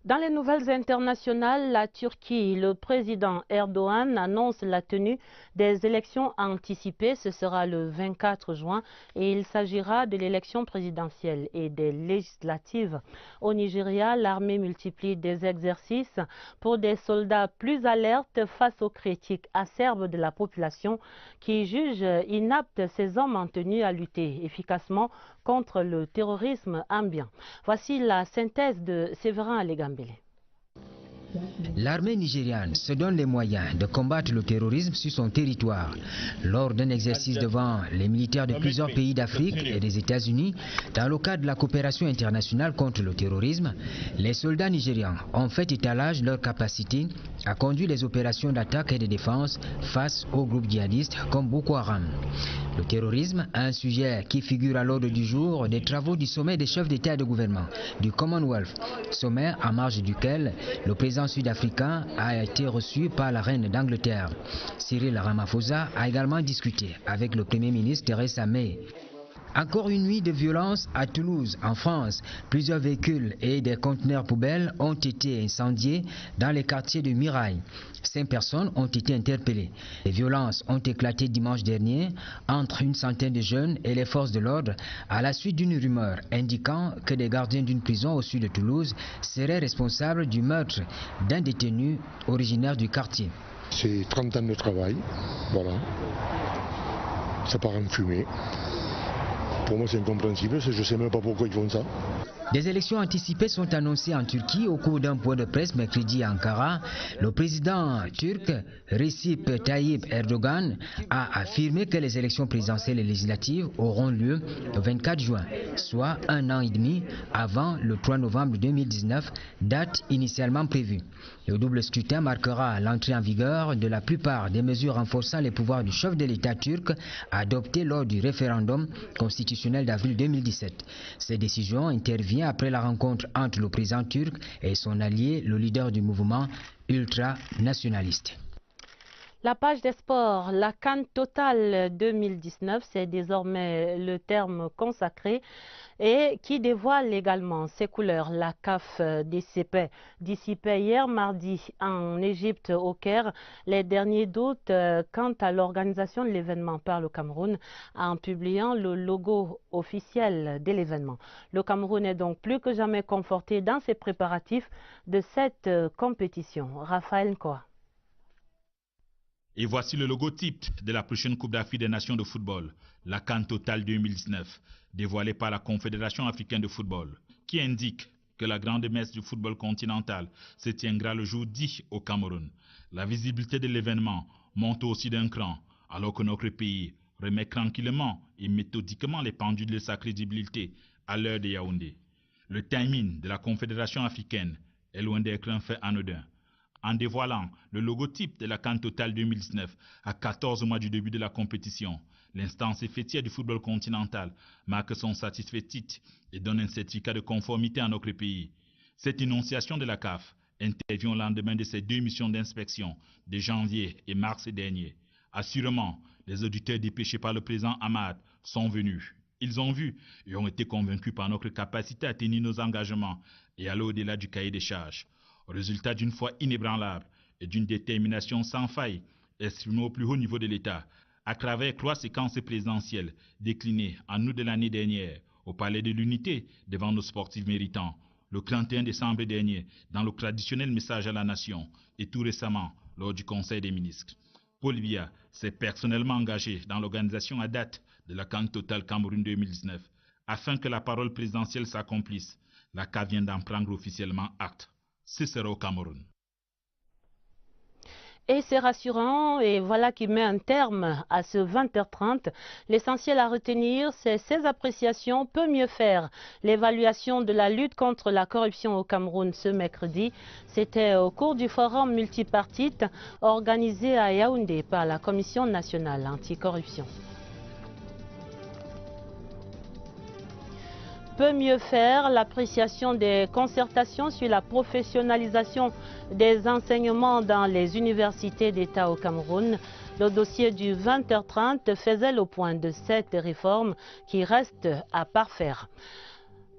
Dans les nouvelles internationales, la Turquie, le président Erdogan annonce la tenue des élections anticipées. Ce sera le 24 juin et il s'agira de l'élection présidentielle et des législatives. Au Nigeria, l'armée multiplie des exercices pour des soldats plus alertes face aux critiques acerbes de la population qui juge inaptes ces hommes en tenue à lutter efficacement contre le terrorisme ambiant. Voici la synthèse de Séverin Alégambélé. L'armée nigériane se donne les moyens de combattre le terrorisme sur son territoire. Lors d'un exercice devant les militaires de plusieurs pays d'Afrique et des États-Unis, dans le cadre de la coopération internationale contre le terrorisme, les soldats nigérians ont fait étalage de leur capacité à conduire les opérations d'attaque et de défense face aux groupes djihadistes comme Boko Haram. Le terrorisme, un sujet qui figure à l'ordre du jour des travaux du sommet des chefs d'État et de gouvernement du Commonwealth, sommet en marge duquel le président sud-africain a été reçu par la reine d'Angleterre. Cyril Ramaphosa a également discuté avec le Premier ministre Theresa May. Encore une nuit de violence à Toulouse, en France. Plusieurs véhicules et des conteneurs poubelles ont été incendiés dans les quartiers de Mirail. 5 personnes ont été interpellées. Les violences ont éclaté dimanche dernier entre une centaine de jeunes et les forces de l'ordre à la suite d'une rumeur indiquant que des gardiens d'une prison au sud de Toulouse seraient responsables du meurtre d'un détenu originaire du quartier. C'est 30 ans de travail, voilà. Ça part en fumée. Pour moi c'est incompréhensible, je ne sais même pas pourquoi ils font ça. Des élections anticipées sont annoncées en Turquie au cours d'un point de presse mercredi à Ankara. Le président turc Recep Tayyip Erdogan a affirmé que les élections présidentielles et législatives auront lieu le 24 juin, soit un an et demi avant le 3 novembre 2019, date initialement prévue. Le double scrutin marquera l'entrée en vigueur de la plupart des mesures renforçant les pouvoirs du chef de l'État turc adoptées lors du référendum constitutionnel d'avril 2017. Ces décisions interviennent après la rencontre entre le président turc et son allié, le leader du mouvement ultranationaliste. La page des sports, la CAN Total 2019, c'est désormais le terme consacré et qui dévoile également ses couleurs. La CAF dissipait hier mardi en Égypte au Caire les derniers doutes quant à l'organisation de l'événement par le Cameroun en publiant le logo officiel de l'événement. Le Cameroun est donc plus que jamais conforté dans ses préparatifs de cette compétition. Raphaël Nkoa. Et voici le logotype de la prochaine Coupe d'Afrique des Nations de football, la CAN Total 2019, dévoilée par la Confédération africaine de football, qui indique que la grande messe du football continental se tiendra le jour 10 au Cameroun. La visibilité de l'événement monte aussi d'un cran, alors que notre pays remet tranquillement et méthodiquement les pendules de sa crédibilité à l'heure de Yaoundé. Le timing de la Confédération africaine est loin d'être un fait anodin. En dévoilant le logotype de la CAN Total 2019 à 14 mois du début de la compétition, l'instance fêtière du football continental marque son satisfait titre et donne un certificat de conformité à notre pays. Cette énonciation de la CAF intervient au lendemain de ses 2 missions d'inspection de janvier et mars dernier. Assurément, les auditeurs dépêchés par le président Hamad sont venus. Ils ont vu et ont été convaincus par notre capacité à tenir nos engagements et aller au-delà du cahier des charges. Résultat d'une foi inébranlable et d'une détermination sans faille exprimée au plus haut niveau de l'État, à travers 3 séquences présidentielles déclinées en août de l'année dernière au Palais de l'Unité devant nos sportifs méritants, le 31 décembre dernier dans le traditionnel message à la nation et tout récemment lors du Conseil des ministres. Paul Biya s'est personnellement engagé dans l'organisation à date de la CAN Total Cameroun 2019 afin que la parole présidentielle s'accomplisse. La CAF vient d'en prendre officiellement acte. Ce sera au Cameroun. Et c'est rassurant, et voilà qui met un terme à ce 20h30. L'essentiel à retenir, c'est ces appréciations peut mieux faire. L'évaluation de la lutte contre la corruption au Cameroun ce mercredi, c'était au cours du forum multipartite organisé à Yaoundé par la Commission nationale anticorruption. Peut mieux faire l'appréciation des concertations sur la professionnalisation des enseignements dans les universités d'État au Cameroun. Le dossier du 20h30 faisait le point de cette réforme qui reste à parfaire.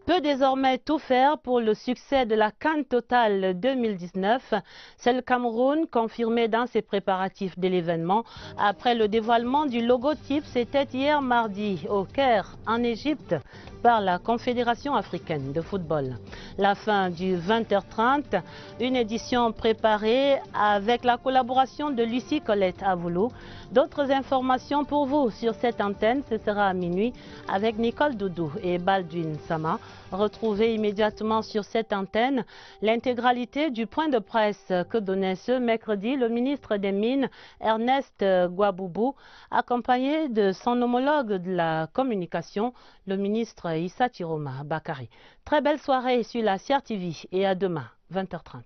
Peut désormais tout faire pour le succès de la CAN Total 2019. C'est le Cameroun confirmé dans ses préparatifs de l'événement. Après le dévoilement du logotype, c'était hier mardi au Caire, en Égypte, par la Confédération africaine de football. La fin du 20h30, une édition préparée avec la collaboration de Lucie Colette Avoulou. D'autres informations pour vous sur cette antenne, ce sera à minuit avec Nicole Doudou et Baldwin Sama. Retrouvez immédiatement sur cette antenne l'intégralité du point de presse que donnait ce mercredi le ministre des Mines, Ernest Gwaboubou, accompagné de son homologue de la communication, le ministre Issa Chiroma Bakari. Très belle soirée sur la CRTV et à demain, 20h30.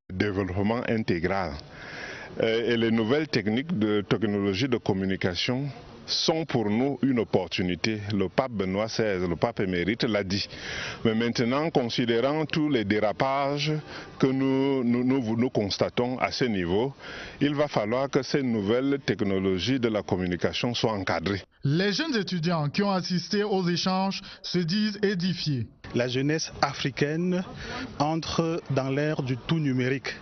Développement intégral. Et les nouvelles techniques de technologie de communication sont pour nous une opportunité. Le pape Benoît XVI, le pape émérite l'a dit. Mais maintenant, considérant tous les dérapages que nous constatons à ce niveau, il va falloir que ces nouvelles technologies de la communication soient encadrées. Les jeunes étudiants qui ont assisté aux échanges se disent édifiés. La jeunesse africaine entre dans l'ère du tout numérique.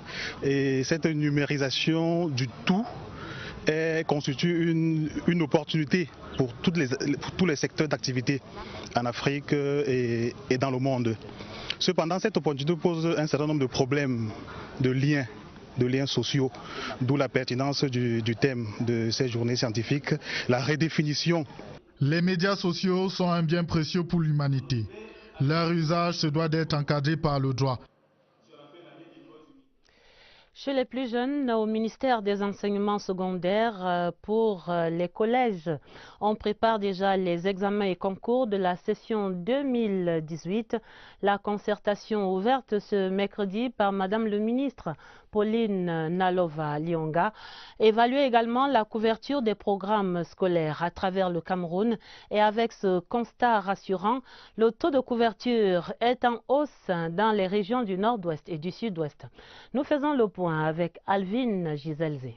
Et cette numérisation du tout constitue une opportunité pour tous les secteurs d'activité en Afrique et dans le monde. Cependant, cette opportunité pose un certain nombre de problèmes, de liens sociaux, d'où la pertinence du thème de ces journées scientifiques, la redéfinition. Les médias sociaux sont un bien précieux pour l'humanité. Leur usage se doit d'être encadré par le droit. Chez les plus jeunes, au ministère des enseignements secondaires pour les collèges, on prépare déjà les examens et concours de la session 2018. La concertation ouverte ce mercredi par Madame le ministre Pauline Nalova-Lionga évalue également la couverture des programmes scolaires à travers le Cameroun et avec ce constat rassurant, le taux de couverture est en hausse dans les régions du nord-ouest et du sud-ouest. Nous faisons le point avec Alvin Giselzé.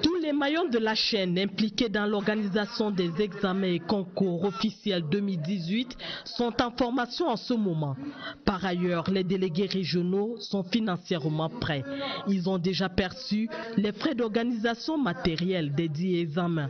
Tous les maillons de la chaîne impliqués dans l'organisation des examens et concours officiels 2018 sont en formation en ce moment. Par ailleurs, les délégués régionaux sont financièrement prêts. Ils ont déjà perçu les frais d'organisation matériels dédiés aux examens.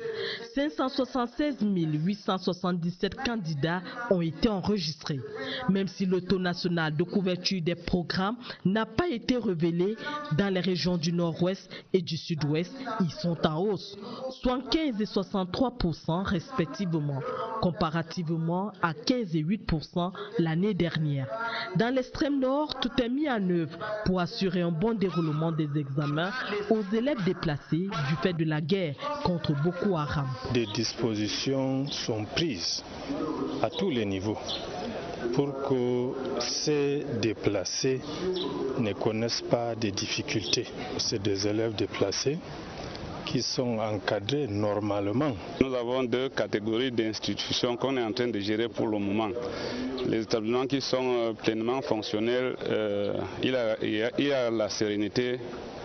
576 877 candidats ont été enregistrés. Même si le taux national de couverture des programmes n'a pas été révélé dans les régions du nord-ouest et du sud-ouest, ils sont en hausse, 75 et 63% respectivement, comparativement à 15 et 8% l'année dernière. Dans l'extrême nord, tout est mis en œuvre pour assurer un bon déroulement des examens aux élèves déplacés du fait de la guerre contre Boko Haram. Des dispositions sont prises à tous les niveaux pour que ces déplacés ne connaissent pas de difficultés. C'est des élèves déplacés qui sont encadrés normalement. Nous avons deux catégories d'institutions qu'on est en train de gérer pour le moment. Les établissements qui sont pleinement fonctionnels, il y a la sérénité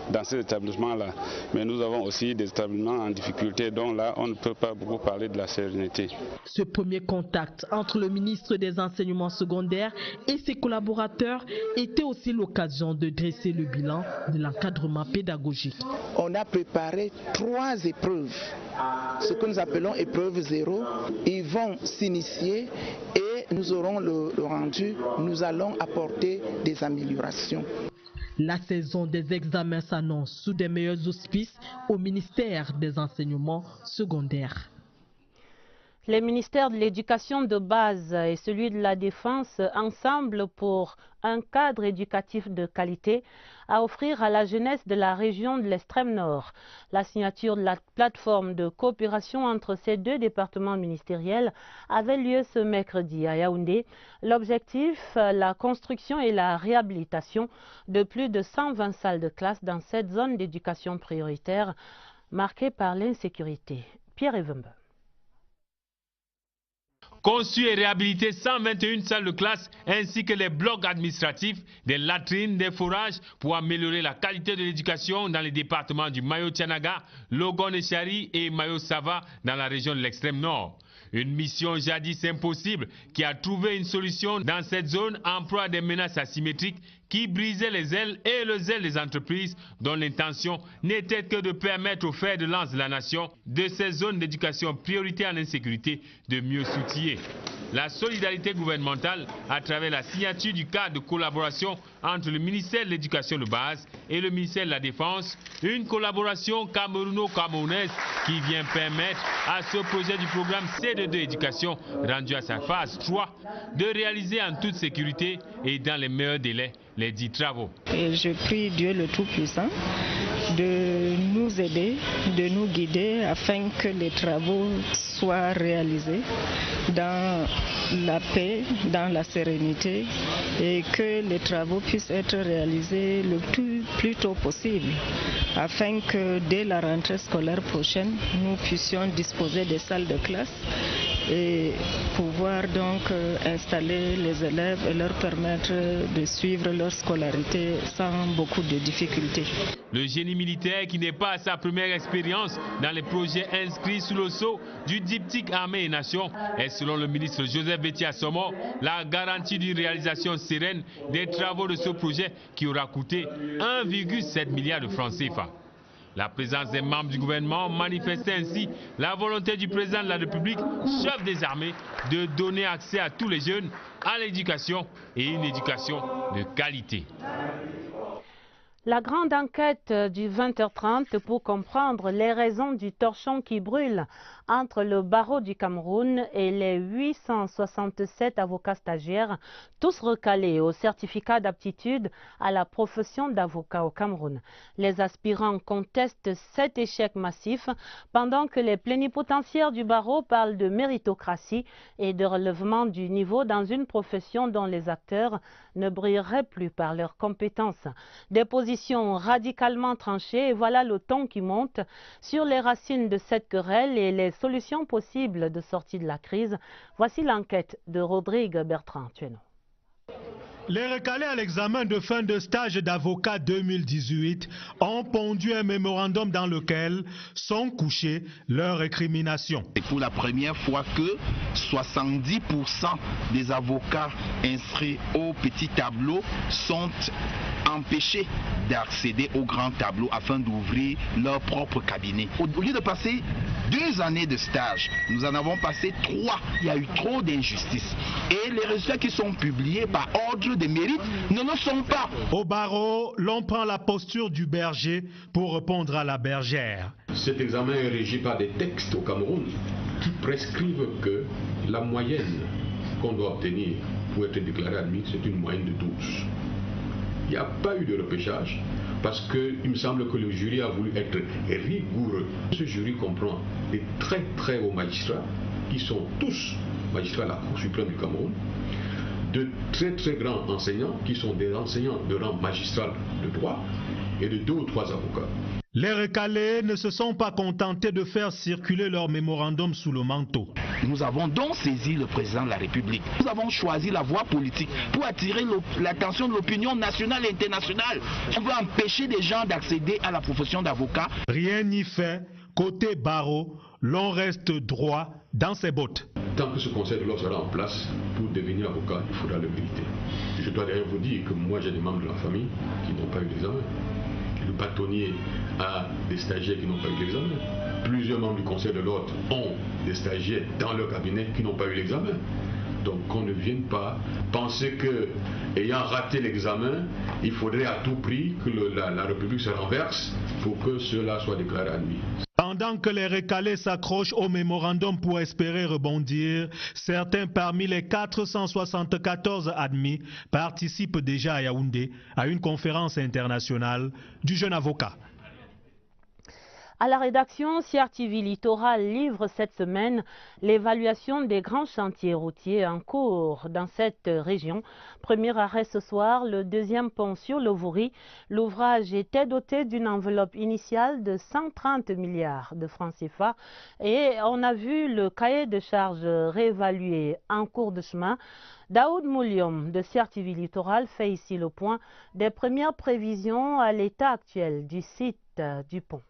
dans ces établissements-là. Mais nous avons aussi des établissements en difficulté, donc là, on ne peut pas beaucoup parler de la sérénité. Ce premier contact entre le ministre des Enseignements secondaires et ses collaborateurs était aussi l'occasion de dresser le bilan de l'encadrement pédagogique. On a préparé 3 épreuves, ce que nous appelons épreuve 0. Ils vont s'initier et nous aurons le rendu. Nous allons apporter des améliorations. La saison des examens s'annonce sous des meilleurs auspices au ministère des Enseignements secondaires. Les ministères de l'éducation de base et celui de la défense ensemble pour un cadre éducatif de qualité à offrir à la jeunesse de la région de l'extrême nord. La signature de la plateforme de coopération entre ces deux départements ministériels avait lieu ce mercredi à Yaoundé. L'objectif, la construction et la réhabilitation de plus de 120 salles de classe dans cette zone d'éducation prioritaire marquée par l'insécurité. Pierre Evembe. Construire et réhabiliter 121 salles de classe ainsi que les blocs administratifs, des latrines, des forages pour améliorer la qualité de l'éducation dans les départements du Mayo-Tianaga, Logon-Echari et Mayo-Sava dans la région de l'extrême nord. Une mission jadis impossible qui a trouvé une solution dans cette zone en proie à des menaces asymétriques qui brisaient les ailes et les ailes des entreprises dont l'intention n'était que de permettre aux fers de lance de la nation de ces zones d'éducation prioritaire en insécurité de mieux s'outiller. La solidarité gouvernementale à travers la signature du cadre de collaboration entre le ministère de l'Éducation de base et le ministère de la Défense, une collaboration camerouno-camerounaise qui vient permettre à ce projet du programme C2 Éducation rendu à sa phase 3 de réaliser en toute sécurité et dans les meilleurs délais les 10 travaux. Et je prie Dieu le Tout-Puissant de nous aider, de nous guider afin que les travaux soient réalisés dans la paix, dans la sérénité et que les travaux puissent être réalisés le plus tôt possible afin que dès la rentrée scolaire prochaine, nous puissions disposer des salles de classe et pouvoir donc installer les élèves et leur permettre de suivre leur scolarité sans beaucoup de difficultés. Le génie militaire qui n'est pas à sa première expérience dans les projets inscrits sous le sceau du diptyque Armée et Nation est selon le ministre Joseph Bétia Somo la garantie d'une réalisation sereine des travaux de ce projet qui aura coûté 1,7 milliard de francs CFA. La présence des membres du gouvernement manifestait ainsi la volonté du président de la République, chef des armées, de donner accès à tous les jeunes à l'éducation et une éducation de qualité. La grande enquête du 20h30 pour comprendre les raisons du torchon qui brûle entre le barreau du Cameroun et les 867 avocats stagiaires, tous recalés au certificat d'aptitude à la profession d'avocat au Cameroun. Les aspirants contestent cet échec massif pendant que les plénipotentiaires du barreau parlent de méritocratie et de relèvement du niveau dans une profession dont les acteurs ne brilleraient plus par leurs compétences. Des positions radicalement tranchées, et voilà le ton qui monte sur les racines de cette querelle et les solutions possibles de sortie de la crise. Voici l'enquête de Rodrigue Bertrand Tueno. Les recalés à l'examen de fin de stage d'avocat 2018 ont pondu un mémorandum dans lequel sont couchées leurs récriminations. C'est pour la première fois que 70% des avocats inscrits au petit tableau sont empêchés d'accéder au grand tableau afin d'ouvrir leur propre cabinet. Au lieu de passer 2 années de stage, nous en avons passé 3. Il y a eu trop d'injustice. Et les résultats qui sont publiés par ordre de mérite ne le sont pas. Au barreau, l'on prend la posture du berger pour répondre à la bergère. Cet examen est régi par des textes au Cameroun qui prescrivent que la moyenne qu'on doit obtenir pour être déclaré admis, c'est une moyenne de 12. Il n'y a pas eu de repêchage parce qu'il me semble que le jury a voulu être rigoureux. Ce jury comprend des très très hauts magistrats qui sont tous magistrats de la Cour suprême du Cameroun, de très très grands enseignants qui sont des enseignants de rang magistral de droit et de 2 ou 3 avocats. Les recalés ne se sont pas contentés de faire circuler leur mémorandum sous le manteau. Nous avons donc saisi le président de la République. Nous avons choisi la voie politique pour attirer l'attention de l'opinion nationale et internationale. On veut empêcher des gens d'accéder à la profession d'avocat. Rien n'y fait. Côté barreau, l'on reste droit dans ses bottes. Tant que ce conseil de l'ordre sera en place, pour devenir avocat, il faudra le mériter. Je dois d'ailleurs vous dire que moi j'ai des membres de la famille qui n'ont pas eu l'examen. Le bâtonnier a des stagiaires qui n'ont pas eu l'examen. Plusieurs membres du conseil de l'ordre ont des stagiaires dans leur cabinet qui n'ont pas eu l'examen. Donc qu'on ne vienne pas penser que, ayant raté l'examen, il faudrait à tout prix que la République se renverse pour que ceux-là soient déclarés admis. Pendant que les recalés s'accrochent au mémorandum pour espérer rebondir, certains parmi les 474 admis participent déjà à Yaoundé à une conférence internationale du jeune avocat. À la rédaction, CR TV Littoral livre cette semaine l'évaluation des grands chantiers routiers en cours dans cette région. Premier arrêt ce soir, le 2e pont sur le Vouri. L'ouvrage était doté d'une enveloppe initiale de 130 milliards de francs CFA et on a vu le cahier de charges réévalué en cours de chemin. Daoud Mouliom de CR TV Littoral fait ici le point des premières prévisions à l'état actuel du site du pont.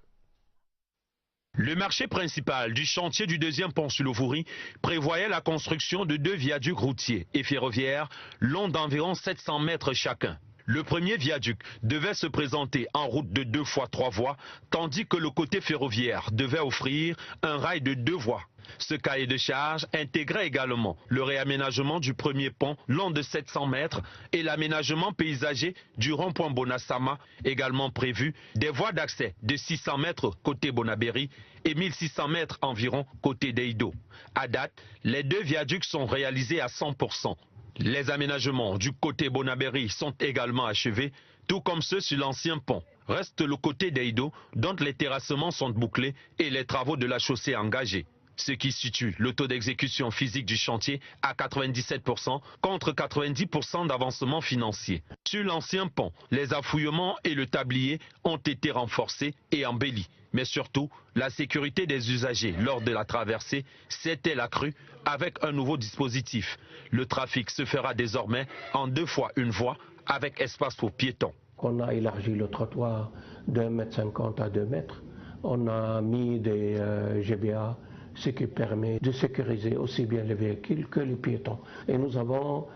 Le marché principal du chantier du 2e pont sur le Vouri prévoyait la construction de 2 viaducs routiers et ferroviaires longs d'environ 700 mètres chacun. Le premier viaduc devait se présenter en route de 2 fois 3 voies, tandis que le côté ferroviaire devait offrir un rail de 2 voies. Ce cahier de charge intégrait également le réaménagement du premier pont long de 700 mètres et l'aménagement paysager du rond-point Bonassama, également prévu des voies d'accès de 600 mètres côté Bonabéry et 1600 mètres environ côté Deido. À date, les 2 viaducs sont réalisés à 100%. Les aménagements du côté Bonabéry sont également achevés, tout comme ceux sur l'ancien pont. Reste le côté Deido, dont les terrassements sont bouclés et les travaux de la chaussée engagés. Ce qui situe le taux d'exécution physique du chantier à 97% contre 90% d'avancement financier. Sur l'ancien pont, les affouillements et le tablier ont été renforcés et embellis. Mais surtout, la sécurité des usagers lors de la traversée s'est-elle accrue avec un nouveau dispositif. Le trafic se fera désormais en 2 fois 1 voie avec espace pour piétons. On a élargi le trottoir d'1,50 m à 2 mètres. On a mis des GBA, ce qui permet de sécuriser aussi bien les véhicules que les piétons. Et nous avons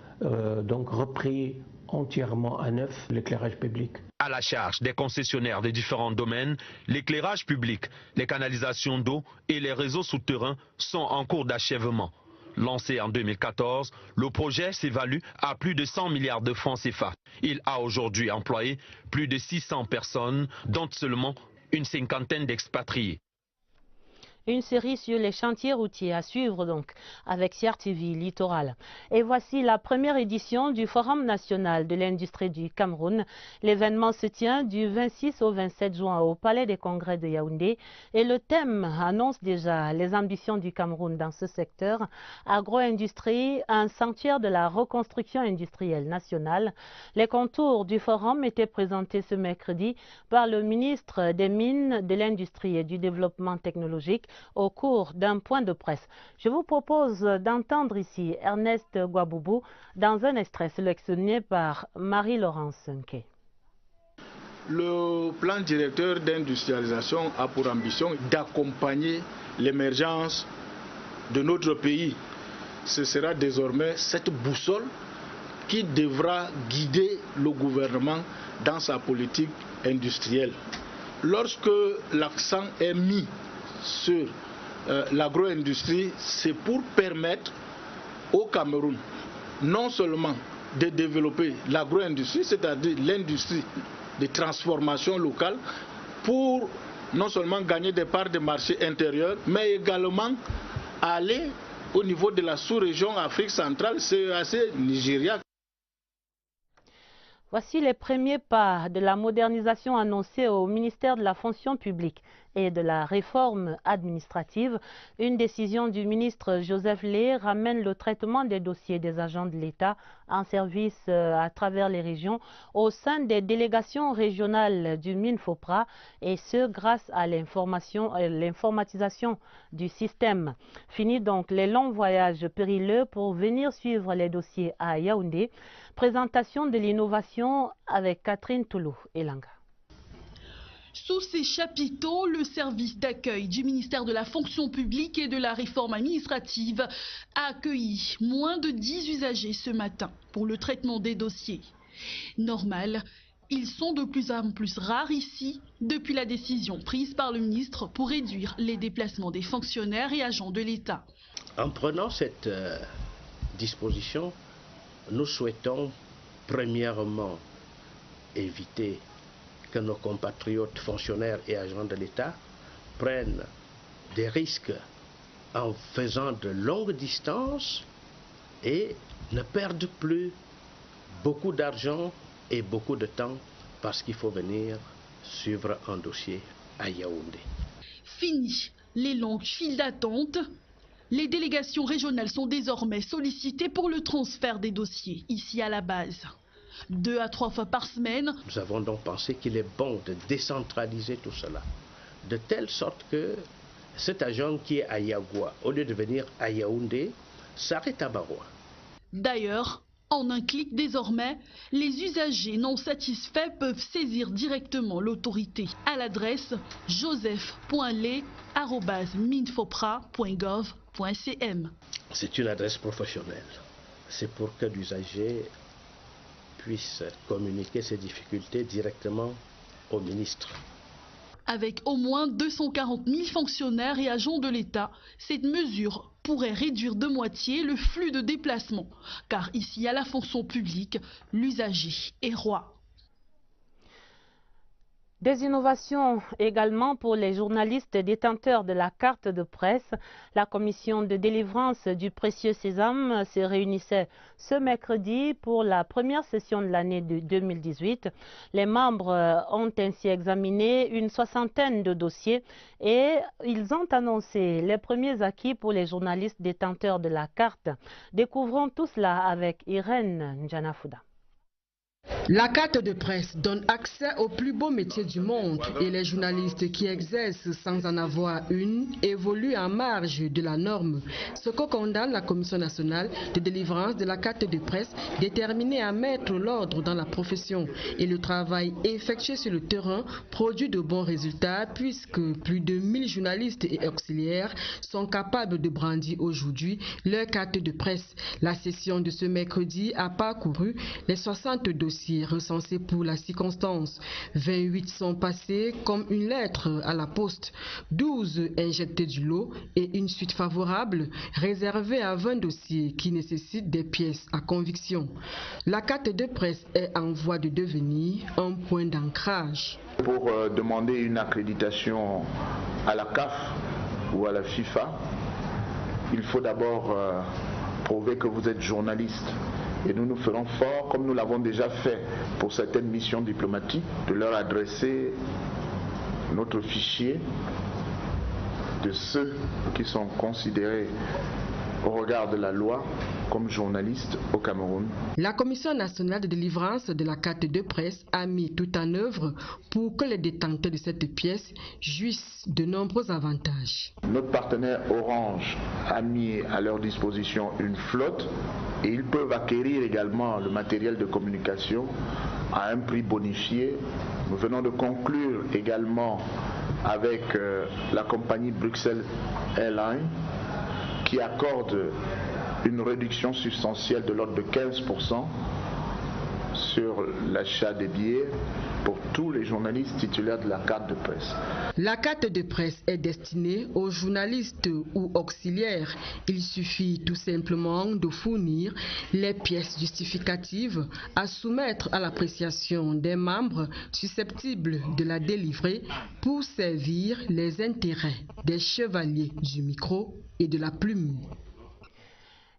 donc repris entièrement à neuf l'éclairage public. À la charge des concessionnaires des différents domaines, l'éclairage public, les canalisations d'eau et les réseaux souterrains sont en cours d'achèvement. Lancé en 2014, le projet s'évalue à plus de 100 milliards de francs CFA. Il a aujourd'hui employé plus de 600 personnes, dont seulement une cinquantaine d'expatriés. Une série sur les chantiers routiers à suivre donc avec CRTV Littoral. Et voici la première édition du Forum national de l'industrie du Cameroun. L'événement se tient du 26 au 27 juin au Palais des Congrès de Yaoundé et le thème annonce déjà les ambitions du Cameroun dans ce secteur. Agro-industrie, un sanctuaire de la reconstruction industrielle nationale. Les contours du forum étaient présentés ce mercredi par le ministre des Mines, de l'Industrie et du Développement technologique au cours d'un point de presse. Je vous propose d'entendre ici Ernest Guaboubou dans un extrait sélectionné par Marie-Laurence Nke. Le plan directeur d'industrialisation a pour ambition d'accompagner l'émergence de notre pays. Ce sera désormais cette boussole qui devra guider le gouvernement dans sa politique industrielle. Lorsque l'accent est mis sur l'agro-industrie, c'est pour permettre au Cameroun non seulement de développer l'agro-industrie, c'est-à-dire l'industrie de transformation locale, pour non seulement gagner des parts de marché intérieur, mais également aller au niveau de la sous-région Afrique centrale, CEAC, Nigeria. Voici les premiers pas de la modernisation annoncée au ministère de la fonction publique et de la réforme administrative. Une décision du ministre Joseph Lé ramène le traitement des dossiers des agents de l'État en service à travers les régions au sein des délégations régionales du MINFOPRA, et ce grâce à l'informatisation du système. Fini donc les longs voyages périlleux pour venir suivre les dossiers à Yaoundé. Présentation de l'innovation avec Catherine Toulou-Elanga. Sous ces chapiteaux, le service d'accueil du ministère de la fonction publique et de la réforme administrative a accueilli moins de 10 usagers ce matin pour le traitement des dossiers. Normal, ils sont de plus en plus rares ici depuis la décision prise par le ministre pour réduire les déplacements des fonctionnaires et agents de l'État. En prenant cette disposition, nous souhaitons premièrement éviter que nos compatriotes fonctionnaires et agents de l'État prennent des risques en faisant de longues distances et ne perdent plus beaucoup d'argent et beaucoup de temps parce qu'il faut venir suivre un dossier à Yaoundé. Fini les longues files d'attente. Les délégations régionales sont désormais sollicitées pour le transfert des dossiers ici à la base. 2 à 3 fois par semaine. Nous avons donc pensé qu'il est bon de décentraliser tout cela, de telle sorte que cet agent qui est à Yagoua, au lieu de venir à Yaoundé, s'arrête à Baroua. D'ailleurs, en un clic désormais, les usagers non satisfaits peuvent saisir directement l'autorité à l'adresse joseph.lé@minfopra.gov.cm. C'est une adresse professionnelle. C'est pour que l'usager puisse communiquer ses difficultés directement au ministre. Avec au moins 240 000 fonctionnaires et agents de l'État, cette mesure pourrait réduire de moitié le flux de déplacement, car ici à la fonction publique, l'usager est roi. Des innovations également pour les journalistes détenteurs de la carte de presse. La commission de délivrance du précieux sésame se réunissait ce mercredi pour la première session de l'année 2018. Les membres ont ainsi examiné une soixantaine de dossiers et ils ont annoncé les premiers acquis pour les journalistes détenteurs de la carte. Découvrons tout cela avec Irène Njanafouda. La carte de presse donne accès aux plus beaux métiers du monde et les journalistes qui exercent sans en avoir une évoluent en marge de la norme. Ce que condamne la Commission nationale de délivrance de la carte de presse, déterminée à mettre l'ordre dans la profession. Et le travail effectué sur le terrain produit de bons résultats puisque plus de 1000 journalistes et auxiliaires sont capables de brandir aujourd'hui leur carte de presse. La session de ce mercredi a parcouru les 60 dossiers dossiers recensés pour la circonstance. 28 sont passés comme une lettre à la poste, 12 injectés du lot et une suite favorable réservée à 20 dossiers qui nécessitent des pièces à conviction. La carte de presse est en voie de devenir un point d'ancrage. Pour demander une accréditation à la CAF ou à la FIFA, il faut d'abord prouver que vous êtes journaliste. Et nous nous ferons fort, comme nous l'avons déjà fait pour certaines missions diplomatiques, de leur adresser notre fichier de ceux qui sont considérés au regard de la loi comme journalistes au Cameroun. La Commission nationale de délivrance de la carte de presse a mis tout en œuvre pour que les détenteurs de cette pièce jouissent de nombreux avantages. Notre partenaire Orange a mis à leur disposition une flotte et ils peuvent acquérir également le matériel de communication à un prix bonifié. Nous venons de conclure également avec la compagnie Bruxelles Airlines qui accorde une réduction substantielle de l'ordre de 15% sur l'achat des billets pour tous les journalistes titulaires de la carte de presse. La carte de presse est destinée aux journalistes ou auxiliaires. Il suffit tout simplement de fournir les pièces justificatives à soumettre à l'appréciation des membres susceptibles de la délivrer pour servir les intérêts des chevaliers du micro et de la plume.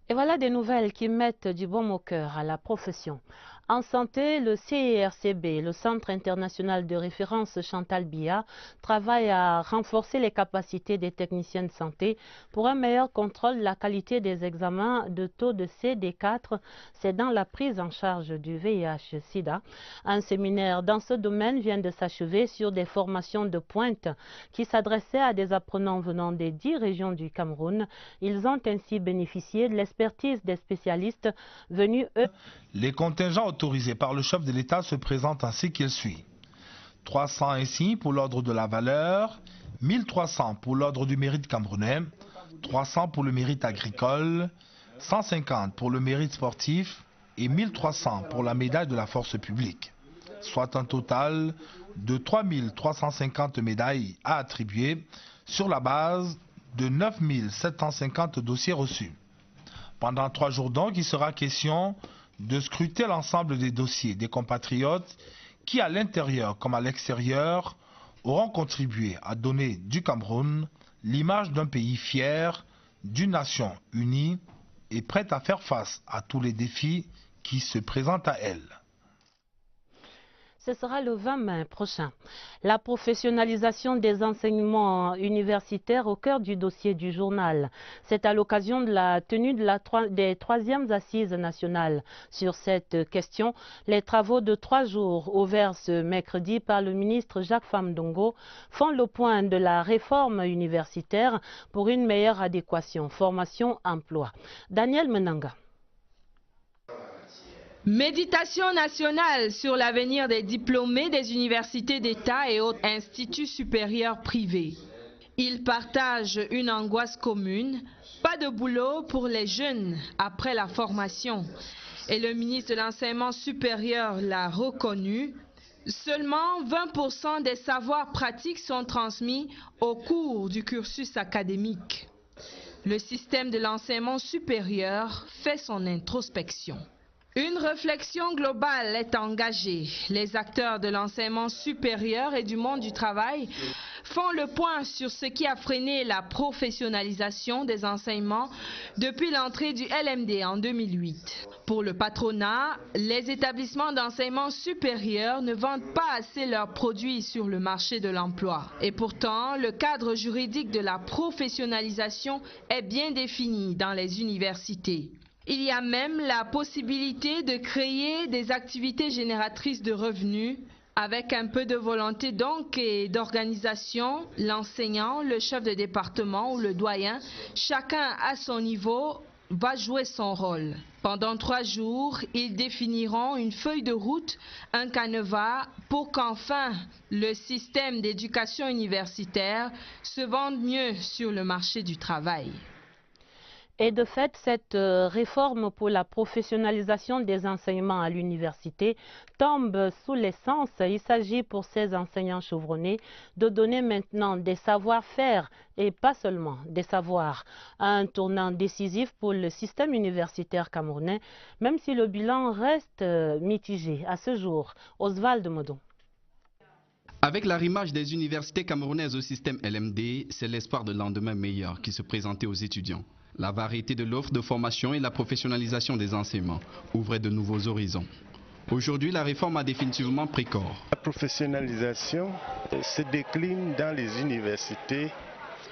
Et voilà des nouvelles qui mettent du baume au cœur à la profession. En santé, le CIRCB, le Centre international de référence Chantal Biya, travaille à renforcer les capacités des techniciens de santé pour un meilleur contrôle de la qualité des examens de taux de CD4. C'est dans la prise en charge du VIH-Sida. Un séminaire dans ce domaine vient de s'achever sur des formations de pointe qui s'adressaient à des apprenants venant des 10 régions du Cameroun. Ils ont ainsi bénéficié de l'expertise des spécialistes venus, eux. Les contingents autorisés par le chef de l'État se présentent ainsi qu'il suit. 300 ainsi pour l'ordre de la valeur, 1300 pour l'ordre du mérite camerounais, 300 pour le mérite agricole, 150 pour le mérite sportif et 1300 pour la médaille de la force publique. Soit un total de 3350 médailles à attribuer sur la base de 9750 dossiers reçus. Pendant 3 jours donc, il sera question de scruter l'ensemble des dossiers des compatriotes qui, à l'intérieur comme à l'extérieur, auront contribué à donner du Cameroun l'image d'un pays fier, d'une nation unie et prête à faire face à tous les défis qui se présentent à elle. Ce sera le 20 mai prochain. La professionnalisation des enseignements universitaires au cœur du dossier du journal. C'est à l'occasion de la tenue des 3e assises nationales. Sur cette question, les travaux de 3 jours ouverts ce mercredi par le ministre Jacques Famdongo font le point de la réforme universitaire pour une meilleure adéquation formation-emploi. Daniel Menanga. Méditation nationale sur l'avenir des diplômés des universités d'État et autres instituts supérieurs privés. Ils partagent une angoisse commune, pas de boulot pour les jeunes après la formation. Et le ministre de l'Enseignement supérieur l'a reconnu. Seulement 20% des savoirs pratiques sont transmis au cours du cursus académique. Le système de l'enseignement supérieur fait son introspection. Une réflexion globale est engagée. Les acteurs de l'enseignement supérieur et du monde du travail font le point sur ce qui a freiné la professionnalisation des enseignements depuis l'entrée du LMD en 2008. Pour le patronat, les établissements d'enseignement supérieur ne vendent pas assez leurs produits sur le marché de l'emploi. Et pourtant, le cadre juridique de la professionnalisation est bien défini dans les universités. Il y a même la possibilité de créer des activités génératrices de revenus avec un peu de volonté donc et d'organisation. L'enseignant, le chef de département ou le doyen, chacun à son niveau va jouer son rôle. Pendant 3 jours, ils définiront une feuille de route, un canevas pour qu'enfin le système d'éducation universitaire se vende mieux sur le marché du travail. Et de fait, cette réforme pour la professionnalisation des enseignements à l'université tombe sous l'essence. Il s'agit pour ces enseignants chevronnés de donner maintenant des savoir-faire et pas seulement des savoirs. Un tournant décisif pour le système universitaire camerounais, même si le bilan reste mitigé à ce jour. Oswald Modon. Avec l'arrimage des universités camerounaises au système LMD, c'est l'espoir de lendemain meilleur qui se présentait aux étudiants. La variété de l'offre de formation et la professionnalisation des enseignements ouvraient de nouveaux horizons. Aujourd'hui, la réforme a définitivement pris corps. La professionnalisation se décline dans les universités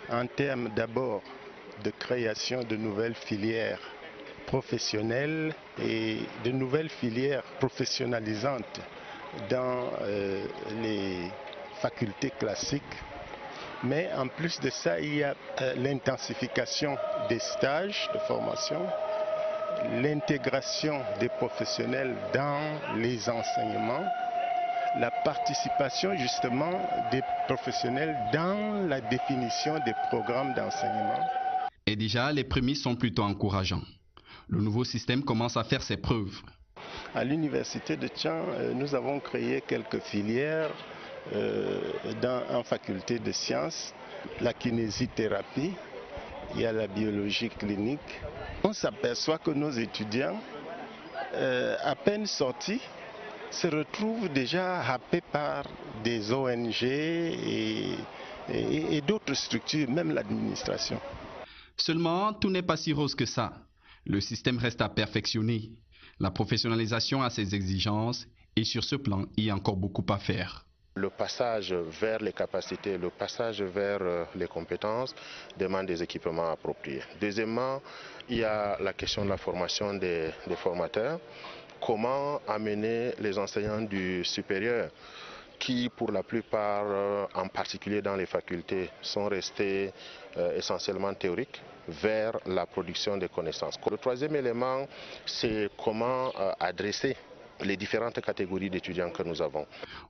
en termes d'abord de création de nouvelles filières professionnelles et de nouvelles filières professionnalisantes dans les facultés classiques. Mais en plus de ça, il y a l'intensification des stages de formation, l'intégration des professionnels dans les enseignements, la participation justement des professionnels dans la définition des programmes d'enseignement. Et déjà, les prémices sont plutôt encourageants. Le nouveau système commence à faire ses preuves. À l'université de Tchang, nous avons créé quelques filières en faculté de sciences, la kinésithérapie, il y a la biologie clinique. On s'aperçoit que nos étudiants, à peine sortis, se retrouvent déjà happés par des ONG et d'autres structures, même l'administration. Seulement, tout n'est pas si rose que ça. Le système reste à perfectionner. La professionnalisation a ses exigences et sur ce plan, il y a encore beaucoup à faire. Le passage vers les capacités, le passage vers les compétences demande des équipements appropriés. Deuxièmement, il y a la question de la formation des formateurs. Comment amener les enseignants du supérieur qui, pour la plupart, en particulier dans les facultés, sont restés essentiellement théoriques, vers la production de connaissances. Le troisième élément, c'est comment adresser les différentes catégories d'étudiants que nous avons.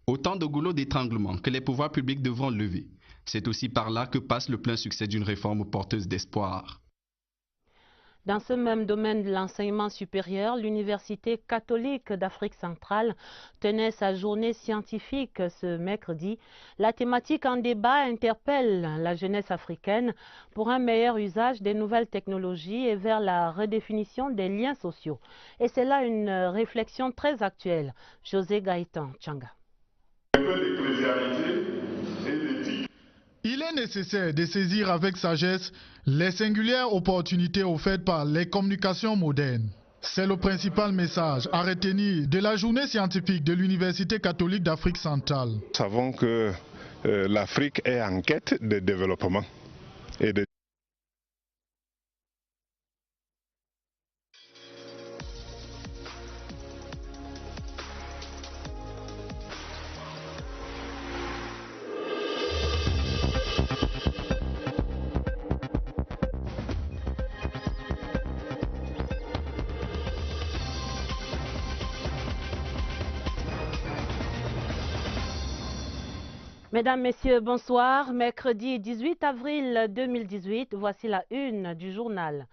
Autant de goulots d'étranglement que les pouvoirs publics devront lever. C'est aussi par là que passe le plein succès d'une réforme porteuse d'espoir. Dans ce même domaine de l'enseignement supérieur, l'Université catholique d'Afrique centrale tenait sa journée scientifique ce mercredi. La thématique en débat interpelle la jeunesse africaine pour un meilleur usage des nouvelles technologies et vers la redéfinition des liens sociaux. Et c'est là une réflexion très actuelle. José Gaëtan Tchanga. Il est nécessaire de saisir avec sagesse les singulières opportunités offertes par les communications modernes. C'est le principal message à retenir de la journée scientifique de l'Université catholique d'Afrique centrale. Nous savons que l'Afrique est en quête de développement et de Mesdames, Messieurs, bonsoir. Mercredi 18 avril 2018, voici la une du journal.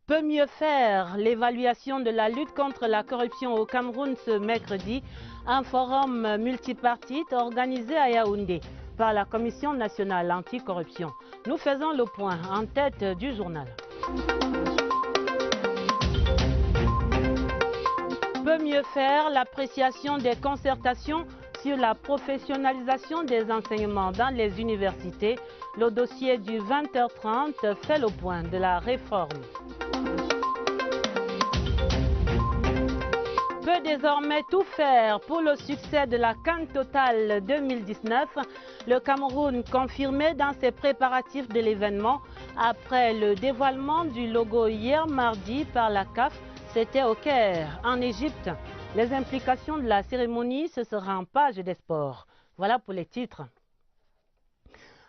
Peut mieux faire l'évaluation de la lutte contre la corruption au Cameroun ce mercredi. Un forum multipartite organisé à Yaoundé par la Commission nationale anticorruption. Nous faisons le point en tête du journal. Peut mieux faire l'appréciation des concertations sur la professionnalisation des enseignements dans les universités. Le dossier du 20h30 fait le point de la réforme. Peut désormais tout faire pour le succès de la CAN Total 2019. Le Cameroun confirmé dans ses préparatifs de l'événement après le dévoilement du logo hier mardi par la CAF. C'était au Caire, en Égypte. Les implications de la cérémonie, ce sera en page des sports. Voilà pour les titres.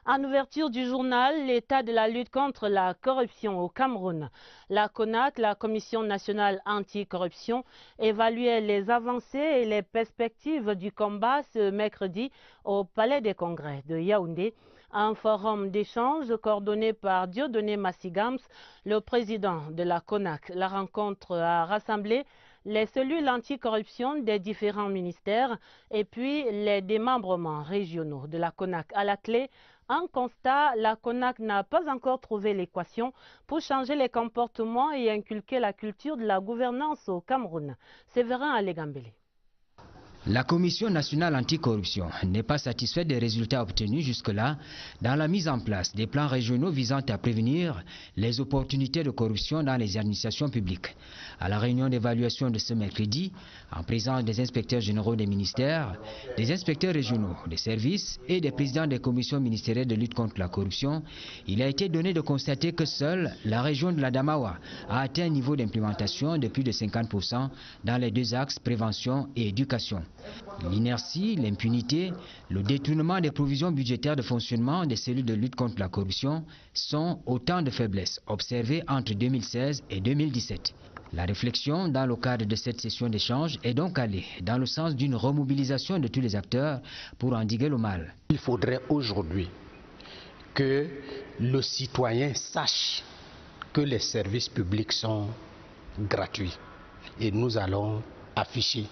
En ouverture du journal, l'état de la lutte contre la corruption au Cameroun. La CONAC, la Commission nationale anticorruption, évaluait les avancées et les perspectives du combat ce mercredi au Palais des Congrès de Yaoundé. Un forum d'échange coordonné par Dieudonné Massigams, le président de la CONAC. La rencontre a rassemblé les cellules anticorruption des différents ministères et puis les démembrements régionaux de la CONAC. À la clé, un constat, la CONAC n'a pas encore trouvé l'équation pour changer les comportements et inculquer la culture de la gouvernance au Cameroun. Séverin Alégambélé. La Commission nationale anticorruption n'est pas satisfaite des résultats obtenus jusque-là dans la mise en place des plans régionaux visant à prévenir les opportunités de corruption dans les administrations publiques. À la réunion d'évaluation de ce mercredi, en présence des inspecteurs généraux des ministères, des inspecteurs régionaux des services et des présidents des commissions ministérielles de lutte contre la corruption, il a été donné de constater que seule la région de l'Adamawa a atteint un niveau d'implémentation de plus de 50% dans les deux axes prévention et éducation. L'inertie, l'impunité, le détournement des provisions budgétaires de fonctionnement des cellules de lutte contre la corruption sont autant de faiblesses observées entre 2016 et 2017. La réflexion dans le cadre de cette session d'échange est donc allée dans le sens d'une remobilisation de tous les acteurs pour endiguer le mal. Il faudrait aujourd'hui que le citoyen sache que les services publics sont gratuits et nous allons afficher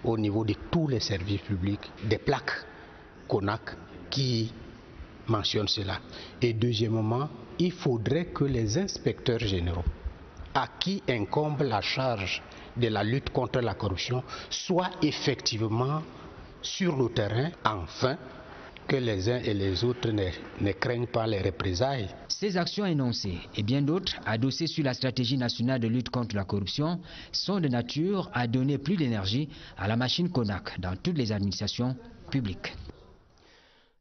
au niveau de tous les services publics des plaques CONAC qui mentionnent cela. Et deuxièmement, il faudrait que les inspecteurs généraux à qui incombe la charge de la lutte contre la corruption soient effectivement sur le terrain, afin que les uns et les autres ne craignent pas les représailles. Ces actions énoncées et bien d'autres adossées sur la stratégie nationale de lutte contre la corruption sont de nature à donner plus d'énergie à la machine CONAC dans toutes les administrations publiques.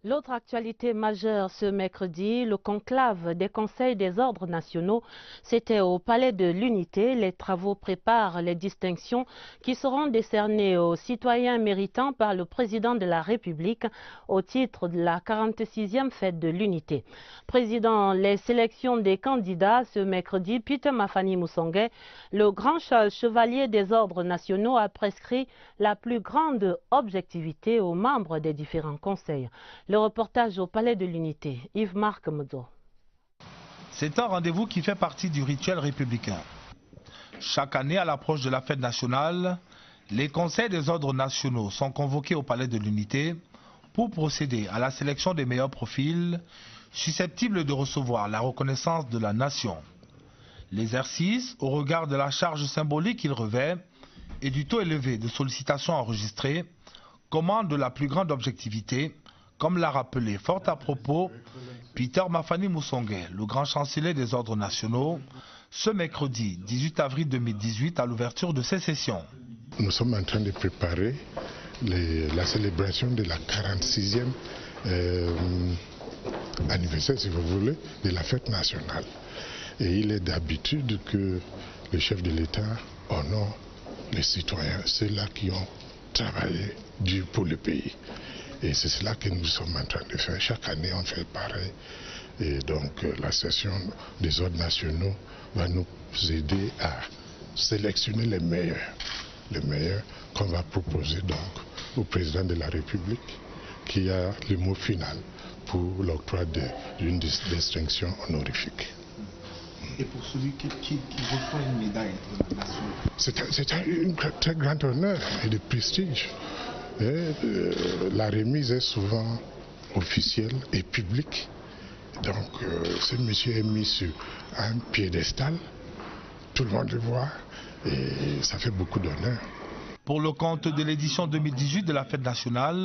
L'autre actualité majeure ce mercredi, le conclave des conseils des ordres nationaux, c'était au Palais de l'Unité. Les travaux préparent les distinctions qui seront décernées aux citoyens méritants par le président de la République au titre de la 46e fête de l'Unité. Président les sélections des candidats ce mercredi, Peter Mafani Musonge, le grand chevalier des ordres nationaux, a prescrit la plus grande objectivité aux membres des différents conseils. Le reportage au Palais de l'Unité, Yves-Marc Modo. C'est un rendez-vous qui fait partie du rituel républicain. Chaque année, à l'approche de la fête nationale, les conseils des ordres nationaux sont convoqués au Palais de l'Unité pour procéder à la sélection des meilleurs profils susceptibles de recevoir la reconnaissance de la nation. L'exercice, au regard de la charge symbolique qu'il revêt et du taux élevé de sollicitations enregistrées, commande de la plus grande objectivité, comme l'a rappelé fort à propos Peter Mafani Musonge, le grand chancelier des ordres nationaux, ce mercredi 18 avril 2018 à l'ouverture de ces sessions. Nous sommes en train de préparer la célébration de la 46e anniversaire, si vous voulez, de la fête nationale. Et il est d'habitude que le chef de l'État honore les citoyens, ceux-là qui ont travaillé dur pour le pays. Et c'est cela que nous sommes en train de faire. Chaque année, on fait pareil. Et donc, la session des ordres nationaux va nous aider à sélectionner les meilleurs qu'on va proposer donc au président de la République, qui a le mot final pour l'octroi d'une distinction honorifique. Et pour celui qui reçoit une médaille de la nation? C'est un très grand honneur et de prestige. La remise est souvent officielle et publique. Donc, ce monsieur est mis sur un piédestal, tout le monde le voit et ça fait beaucoup d'honneur. Pour le compte de l'édition 2018 de la fête nationale,